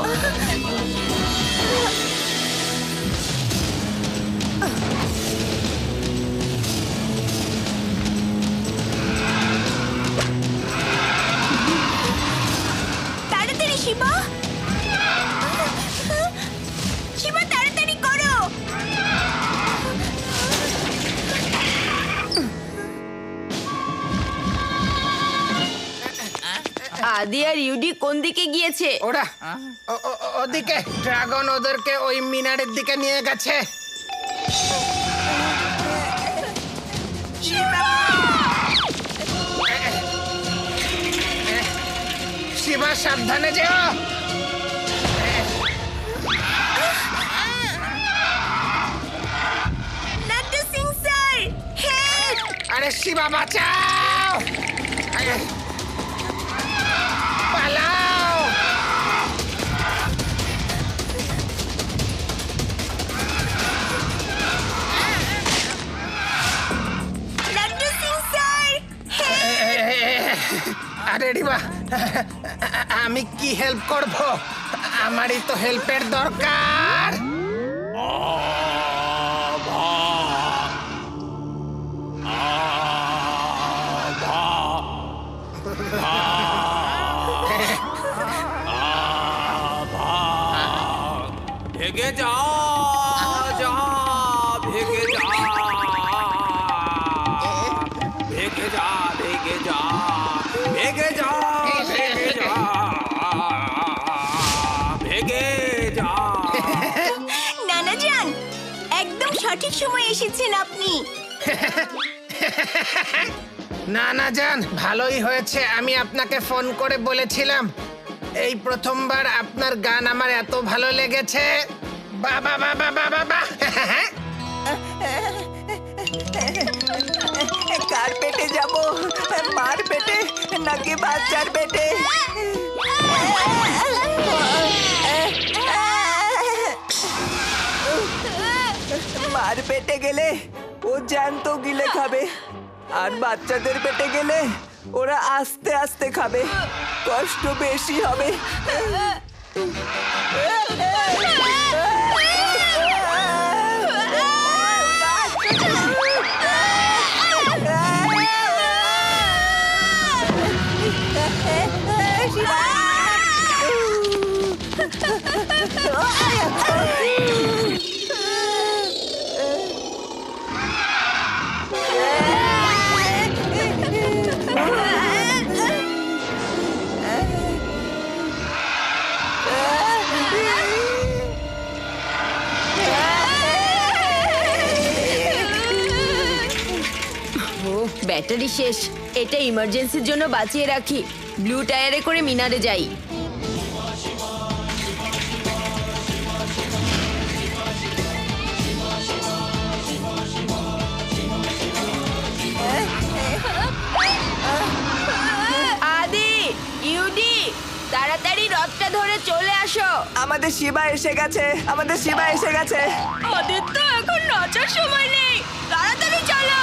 তাড়াতাড়ি শিবা! শিবা, তাড়াতাড়ি করো! আদি আর ইউডি কোন দিকে গিয়েছে? ওরা ওদিকে ড্রাগন ওদেরকে ওই মিনারের দিকে নিয়ে গেছে। শিবা, সাবধানে যেও। Nattu Singh sir, help! আরে শিবা, বাঁচাও! পালাও! Nattu Singh sir, help! আরে রিবা, আমি কি হেল্প করব? আমারই তো হেল্পের দরকার। ভেগে যা, যা, ভেগে যা, ভেগে যা, ভেগে যা, ভেগে যা, ভেগে যা, ভেগে যা। নানা জান, একদম সঠিক সময় এসেছেন আপনি। না না জান, ভালোই হয়েছে আমি আপনাকে ফোন করে বলেছিলাম। এই প্রথমবার আপনার গান আমার এত ভালো লেগেছে। বাবা বাবা বাবা বাবা! কার পেটে যাব? মার পেটে নাকি বাচ্চার পেটে? মার পেটে গেলে ও জ্যান্ত গিলে খাবে, আর বাচ্চাদের পেটে গেলে ওরা আস্তে আস্তে খাবে, কষ্ট বেশি হবে। ব্যাটারি শেষ, এটা ইমার্জেন্সির জন্য বাঁচিয়ে রাখি। ব্লু টায়ারে করে মিনারে যাই। আসো। আমাদের শিবা এসে গেছে, আমাদের শিবা এসে গেছে। ওদের তো এখন নাচার সময় নেই, তাড়াতাড়ি চলো।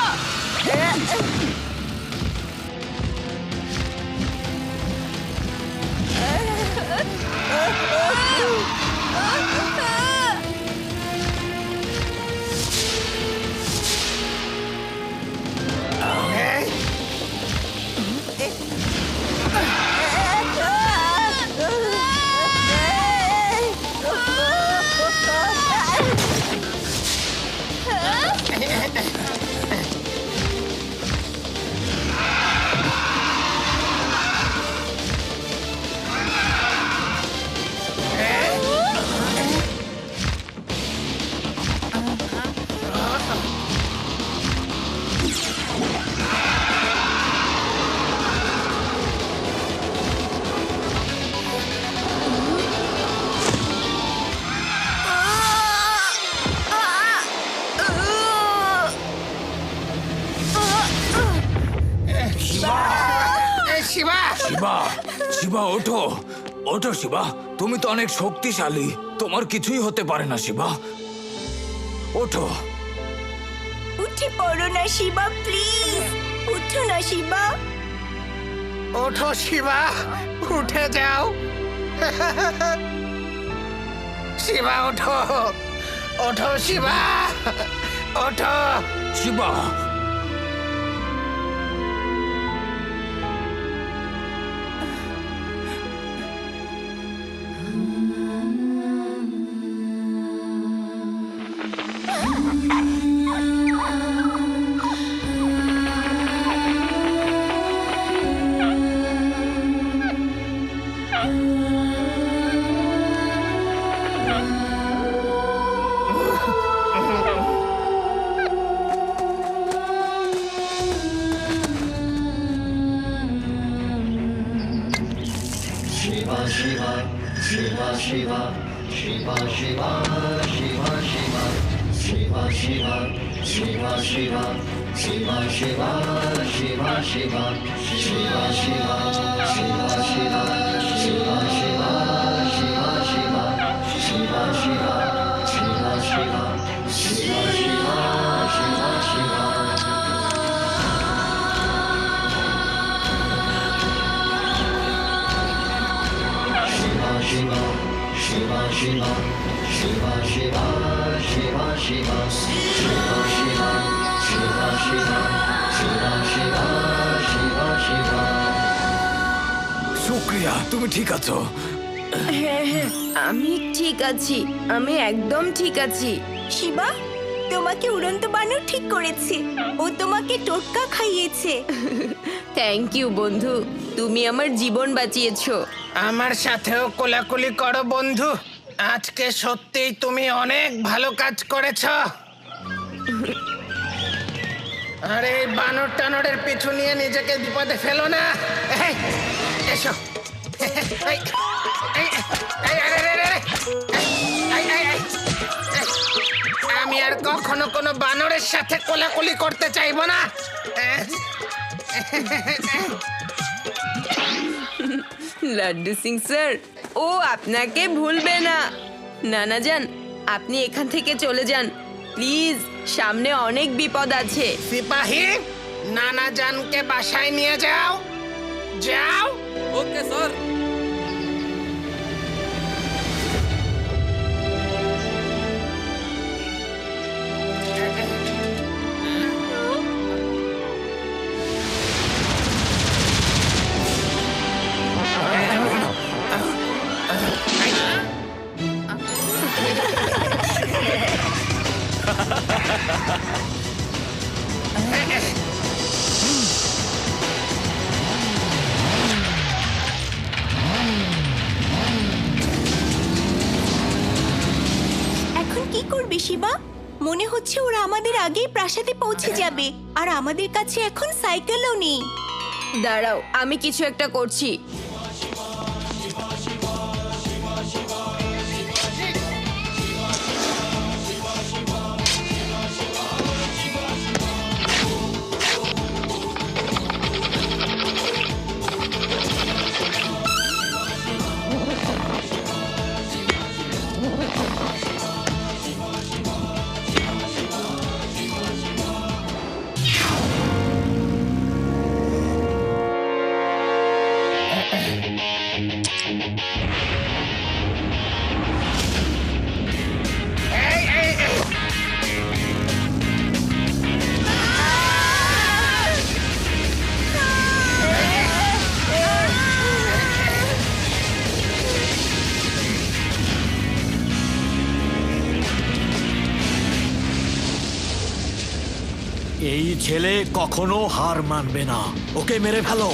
শিবা, শিবা, শিবা ওঠো, ওঠো শিবা, তুমি তো অনেক শক্তিশালী, তোমার কিছুই হতে পারে না শিবা, ওঠো। উঠে পড়ো না শিবা, প্লিজ উঠো না শিবা। ওঠো শিবা, উঠে যাও। শিবা ওঠো, ওঠো শিবা, ওঠো। শিবা, শুক্রিয়া, তুমি ঠিক আছো? হ্যাঁ হ্যাঁ, আমি ঠিক আছি, আমি একদম ঠিক আছি। শিবা, তোমাকে উড়ন্ত বানর ঠিক করেছে, ও তোমাকে টোটকা খাইয়েছে। থ্যাংক ইউ বন্ধু, তুমি আমার জীবন বাঁচিয়েছো। আমার সাথেও কোলাকুলি করো বন্ধু, আজকে সত্যিই তুমি অনেক ভালো কাজ করেছ। আরে এই বানর টানরের পিছু নিয়ে নিজেকে বিপদে ফেলো না। এই, এসো। এই, এই, এই, আরে, আরে, আরে, এই, এই, এই, এই। আমি আর কখনো কোনো বানরের সাথে কোলাকুলি করতে চাইবো না। লাড্ডু সিং স্যার, ও আপনাকে ভুলবে না। নানা যান, আপনি এখান থেকে চলে যান প্লিজ, সামনে অনেক বিপদ আছে। সিপাহী, নানা জানকে বাসায় নিয়ে যাও, যাও। Okay sir. এখন কি করবে শিবা? মনে হচ্ছে ওরা আমাদের আগেই প্রাসাদে পৌঁছে যাবে, আর আমাদের কাছে এখন সাইকেলও নেই। দাঁড়াও, আমি কিছু একটা করছি। এই ছেলে কখনো হার মানবে না, ওকে মেরে ফেলো।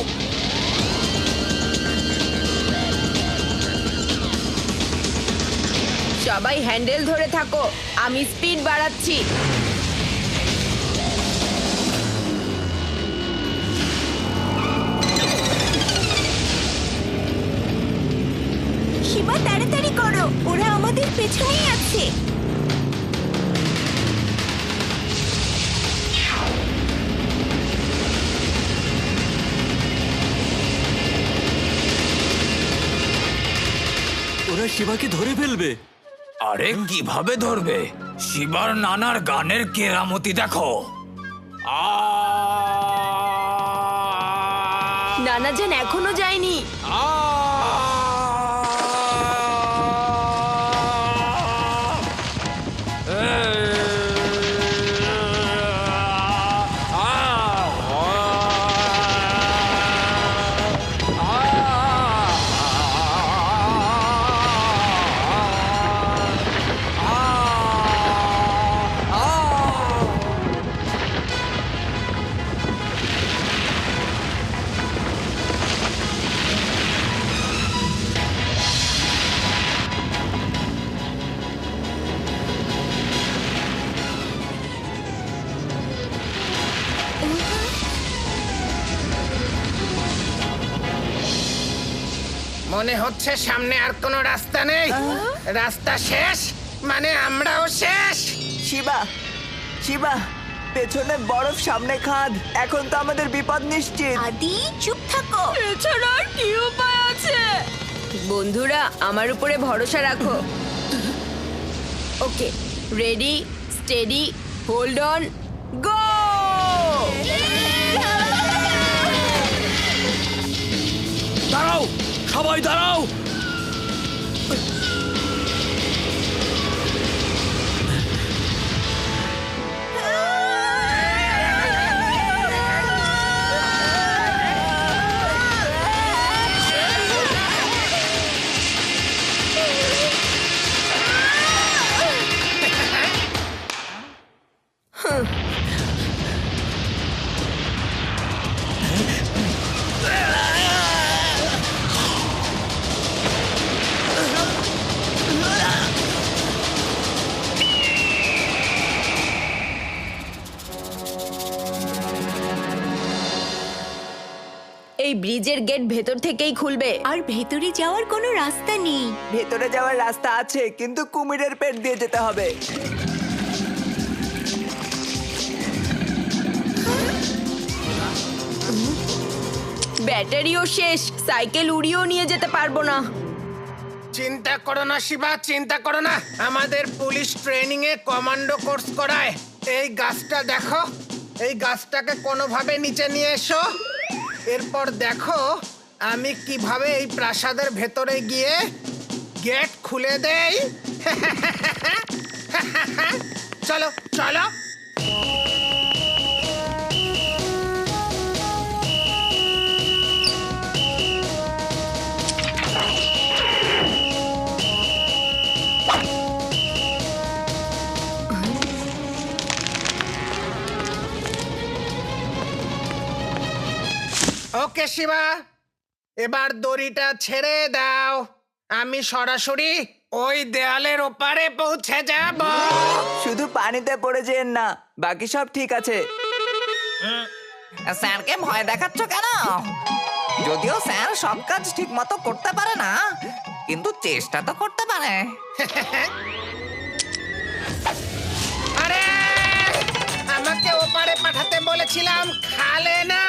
সবাই হ্যান্ডেল ধরে থাকো, আমি স্পিড বাড়াচ্ছি। শিবা তাড়াতাড়ি করো, ওরা আমাদের পেছনেই আছে। ওরা শিবাকে ধরে ফেলবে। আরে কিভাবে ধরবে? শিবার নানার গানের কেরামতি দেখো। নানাজান এখনো যায়নি। মনে হচ্ছে সামনে আর কোনো রাস্তা নেই। রাস্তা শেষ মানে আমরাও শেষ। শিবা, শিবা, পেছনে বরফ, সামনে খাদ। এখন তো আমাদের বিপদ নিশ্চিত। আদি চুপ থাকো। এছাড়া আর কি উপায় আছে? বন্ধুরা, আমার উপরে ভরসা রাখো। ওকে, রেডি, স্টেডি, হোল্ড অন, গো! দাঁড়াও, সবাই দাঁড়াও। এই ব্রিজের গেট ভেতর থেকেই খুলবে। আর ভেতরে যাওয়ার কোনো রাস্তা নেই। ভেতরে যাওয়ার রাস্তা আছে, কিন্তু কুমিরের পেট দিয়ে যেতে হবে। ব্যাটারিও শেষ, সাইকেল উড়িয়েও নিয়ে যেতে পারবো না। চিন্তা করো না শিবা, চিন্তা করো না। আমাদের পুলিশ ট্রেনিং এ কমান্ডো কোর্স করায়। এই গাছটা দেখো, এই গাছটাকে কোনোভাবে নিচে নিয়ে এসো। এরপর দেখো আমি কিভাবে এই প্রাসাদের ভেতরে গিয়ে গেট খুলে দেই। চলো চলো। ওকে শিবা, এবার দড়িটা ছেড়ে দাও। আমি সরাসরি ওই দেয়ালের ওপারে পৌঁছে যাব। শুধু পানিতে পড়ে যেন না, বাকি সব ঠিক আছে। স্যারকে ভয় দেখাচ্ছ কেন? যদিও স্যার সব কাজ ঠিক মতো করতে পারে না, কিন্তু চেষ্টা তো করতে পারে। আরে আমাকে ওপারে পাঠাতে বলেছিলাম, খালে না।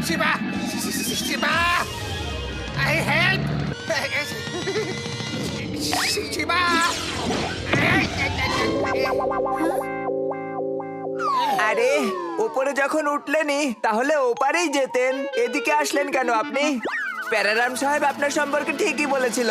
Shiva, Shiva, I help. শিবা আরে ওপরে যখন উঠলেনই তাহলে ওপারেই যেতেন, এদিকে আসলেন কেন আপনি? প্যারারাম সাহেব আপনার সম্পর্কে ঠিকই বলেছিল।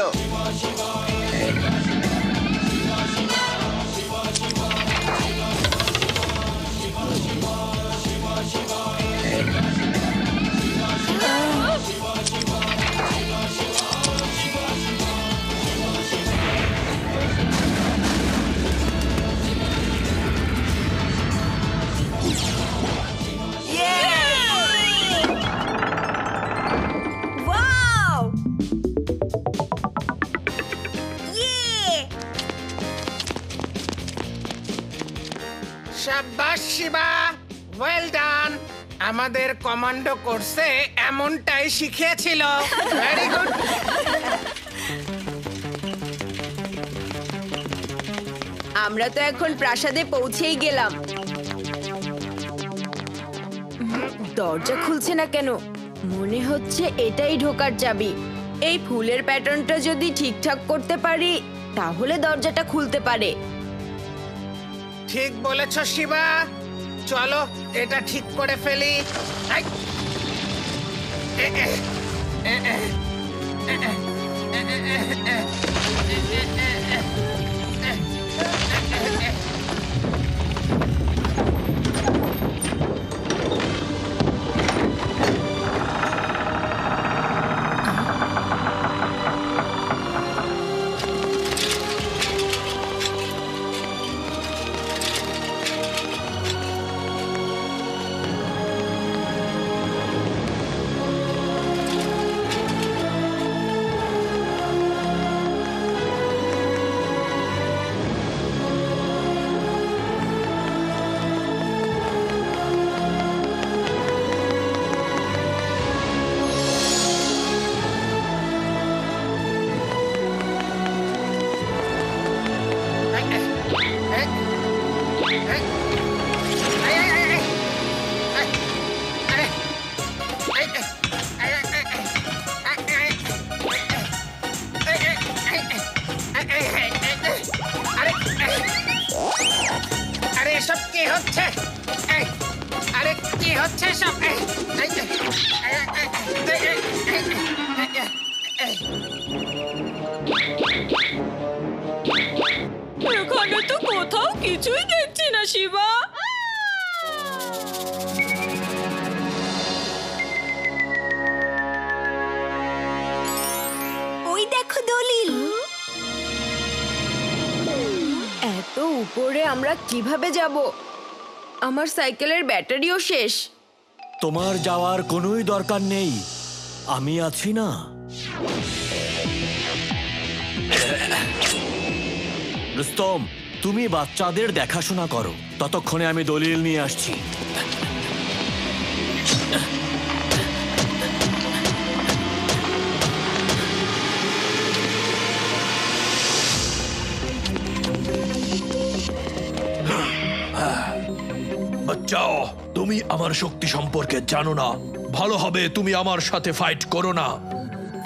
ওয়াও! শাবাশ শিবা, ওয়েল ডান। আমাদের কমান্ডো কোর্সে এমনটাই শিখিয়েছিল। Very good. আমরা তো এখন প্রাসাদে পৌঁছেই গেলাম। দরজা খুলছে না কেন? মনে হচ্ছে এটাই ঢোকার চাবি। এই ফুলের প্যাটার্নটা যদি ঠিকঠাক করতে পারি তাহলে দরজাটা খুলতে পারে। ঠিক বলেছ শিবা, চলো এটা ঠিক করে ফেলি। আই! এ, এ, এ, এ, এ, এ, এ, এ, এ, আরে এসব কি হচ্ছে? আরে কি হচ্ছে সব? এখানে তো কোথাও কিছুই দেখছি না শিবা। ওই দেখো দলিল। এত উপরে আমরা কিভাবে যাব? আমার সাইকেলের ব্যাটারিও শেষ। তোমার যাওয়ার কোনোই দরকার নেই, আমি আছি না। রুস্তম, তুমি বাচ্চাদের দেখাশোনা করো, ততক্ষণে আমি দলিল নিয়ে আসছি। বাচ্চাও, তুমি আমার শক্তি সম্পর্কে জানো না। ভালো হবে তুমি আমার সাথে ফাইট করো না।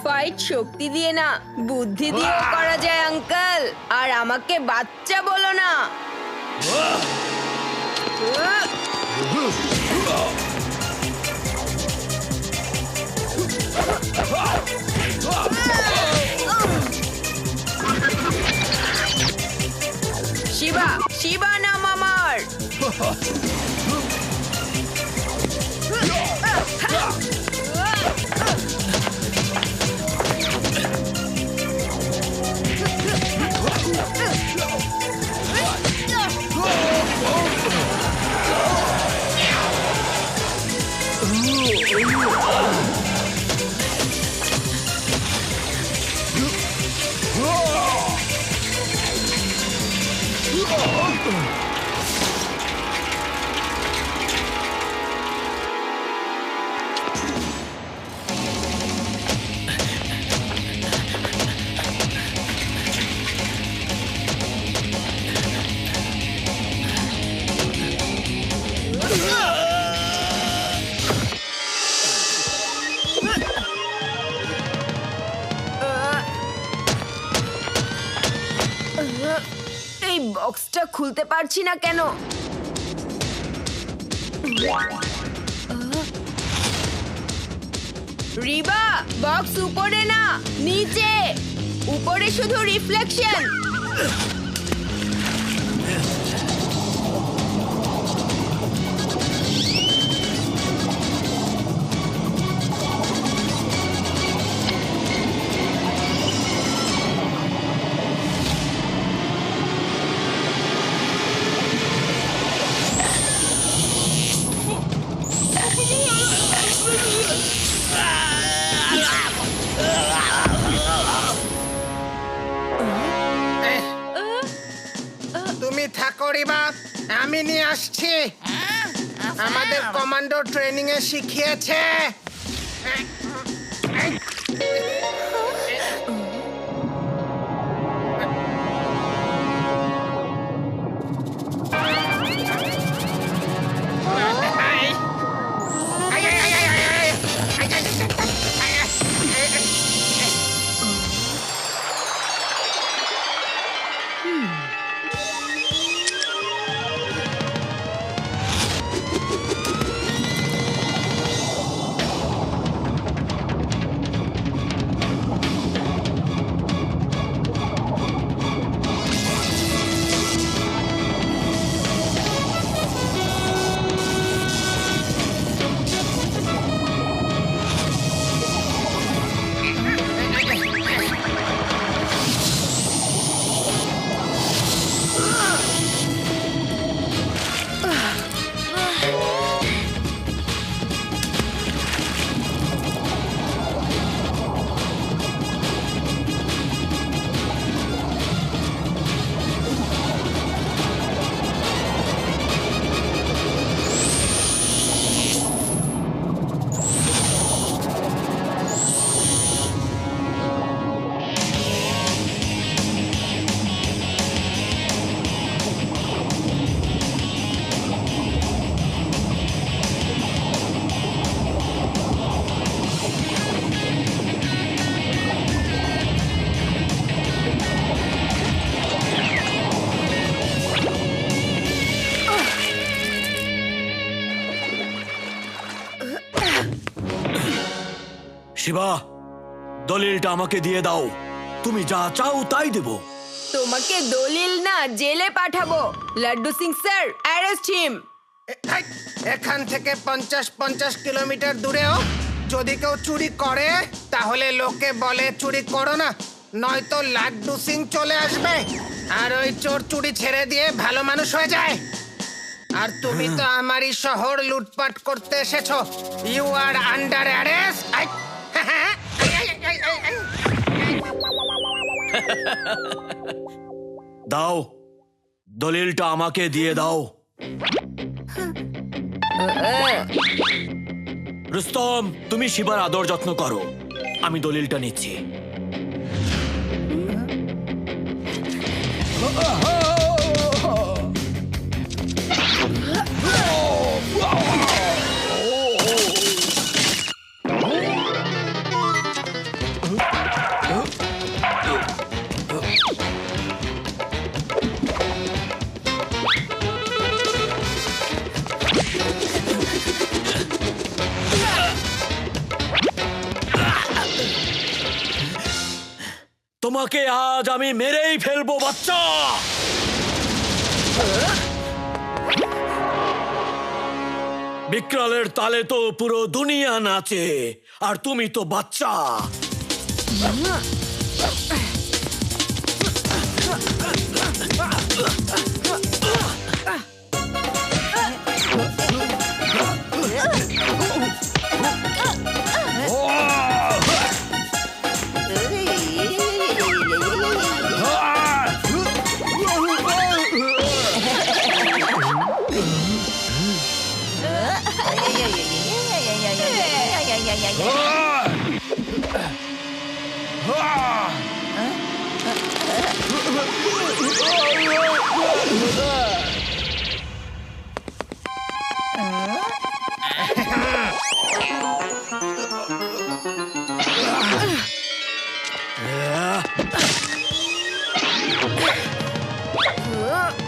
ফাইট শক্তি দিয়ে না, বুদ্ধি দিয়েও করা যায় আঙ্কেল। আর আমাকে বাচ্চা বলো না। শিবা, শিবা নাম আমার। এই বক্সটা খুলতে পারছি না কেন? রিবা, বক্স উপরে না, নিচে। উপরে শুধু রিফ্লেকশন। তুমি থাকো রিবা, আমি নিয়ে আসছি। আমাদের কমান্ডো ট্রেনিং এ শিখিয়েছে। শিবা, দলিলটা আমাকে দিয়ে দাও। তুমি যা চাও তাই দেব। তোমাকে দলিল না, জেলে পাঠাবো। Laddu Singh sir, arrest him. এখান থেকে 50-50 কিলোমিটার দূরেও যদি কেউ চুরি করে তাহলে লোকে বলে চুরি করো না, নয়তো লাড্ডু সিং চলে আসবে আর ওই চোর চুরি ছেড়ে দিয়ে ভালো মানুষ হয়ে যায়। আর তুমি তো আমারই শহর লুটপাট করতে এসেছো। You are under arrest. দাও, দলিলটা আমাকে দিয়ে দাও। রুস্তম, তুমি শিবার আদর যত্ন করো, আমি দলিলটা নিচ্ছি। তোমাকে আজ আমি মেরেই ফেলবো বাচ্চা। বিকরালের তালে তো পুরো দুনিয়া নাচে, আর তুমি তো বাচ্চা।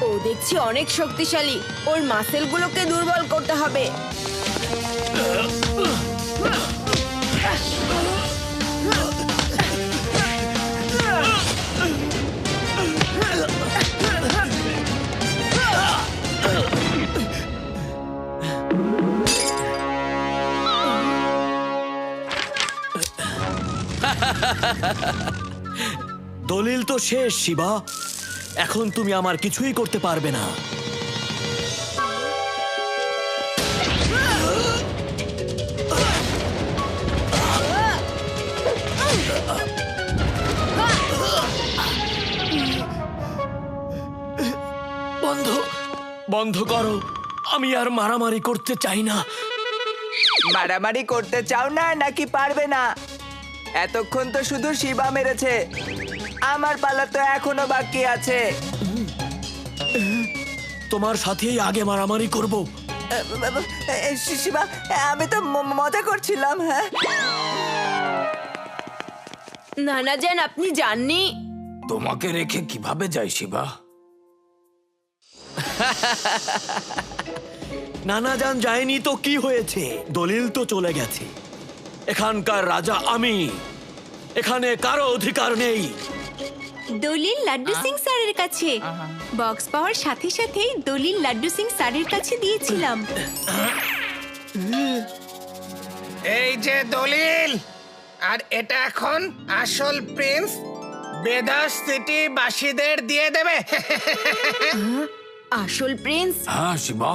ও দেখছি অনেক শক্তিশালী, ওর মাসেলগুলোকে দুর্বল করতে হবে। দলিল তো শেষ শিবা, এখন তুমি আমার কিছুই করতে পারবে না। বন্ধ বন্ধ করো, আমি আর মারামারি করতে চাই না। মারামারি করতে চাও না নাকি পারবে না? এতক্ষণ তো শুধু শিবা মেরেছে, আমার পালা তো এখনো বাকি আছে। তোমার সাথেই আগে মারামারি করব। শিবা, আমি তো মজা করছিলাম। হ্যাঁ, নানা জান, আপনি জাননি? তোমাকে রেখে কিভাবে যাই শিবা? নানা জান যায়নি তো কি হয়েছে, দলিল তো চলে গেছে। এখানকার রাজা আমি, এখানে কারো অধিকার নেই। দলিল লাড্ডু সিং স্যারের কাছে। বক্স পাওয়ার সাথে সাথেই দলিল লাড্ডু সিং স্যারের কাছে দিয়েছিলাম। এই যে দলিল, আর এটা এখন আসল প্রিন্স বেদাস সিটি বাসীদের দিয়ে দেবে। আসল প্রিন্স? হ্যাঁ শিবা,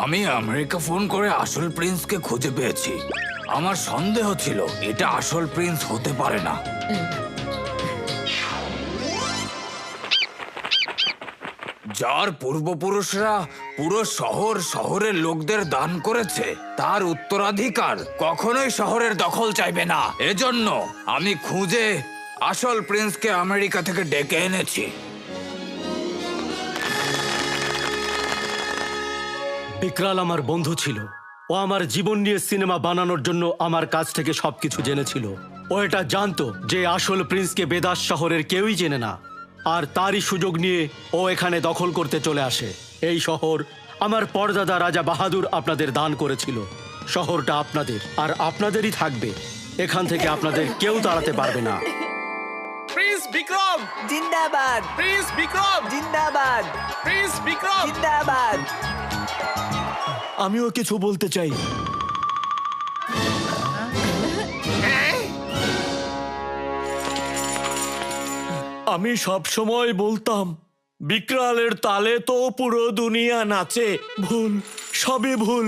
আমি আমেরিকা ফোন করে আসল প্রিন্সকে খুঁজে পেয়েছি। আমার সন্দেহ ছিল এটা আসল প্রিন্স হতে পারে না। যার পূর্বপুরুষরা পুরো শহরের লোকদের দান করেছে, তার উত্তরাধিকার কখনোই শহরের দখল চাইবে না। এজন্য আমি খুঁজে আসল প্রিন্সকে আমেরিকা থেকে ডেকে এনেছি। বিকরাল আমার বন্ধু ছিল। ও আমার জীবন নিয়ে সিনেমা বানানোর জন্য আমার কাছ থেকে সবকিছু জেনেছিল। ও এটা জানতো যে আসল প্রিন্সকে বেদাস শহরের কেউই চেনে না, আর তারই সুযোগ নিয়ে ও এখানে দখল করতে চলে আসে। এই শহর আমার পরদাদা রাজা বাহাদুর আপনাদের দান করেছিল। শহরটা আপনাদের, আর আপনাদেরই থাকবে। এখান থেকে আপনাদের কেউ তাড়াতে পারবে না। প্রিন্স বিক্রম! জিন্দাবাদ! প্রিন্স বিক্রম! জিন্দাবাদ! প্রিন্স বিক্রম! জিন্দাবাদ! আমিও কিছু বলতে চাই। আমি সব সময় বলতাম বিকরালের তালে তো পুরো দুনিয়া নাচে। ভুল, সবই ভুল।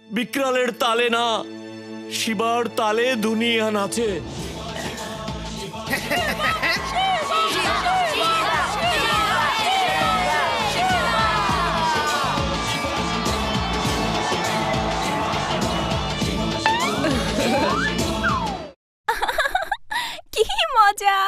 বিকরালের তালে না, শিবার তালে দুনিয়া নাচে। কি মজা!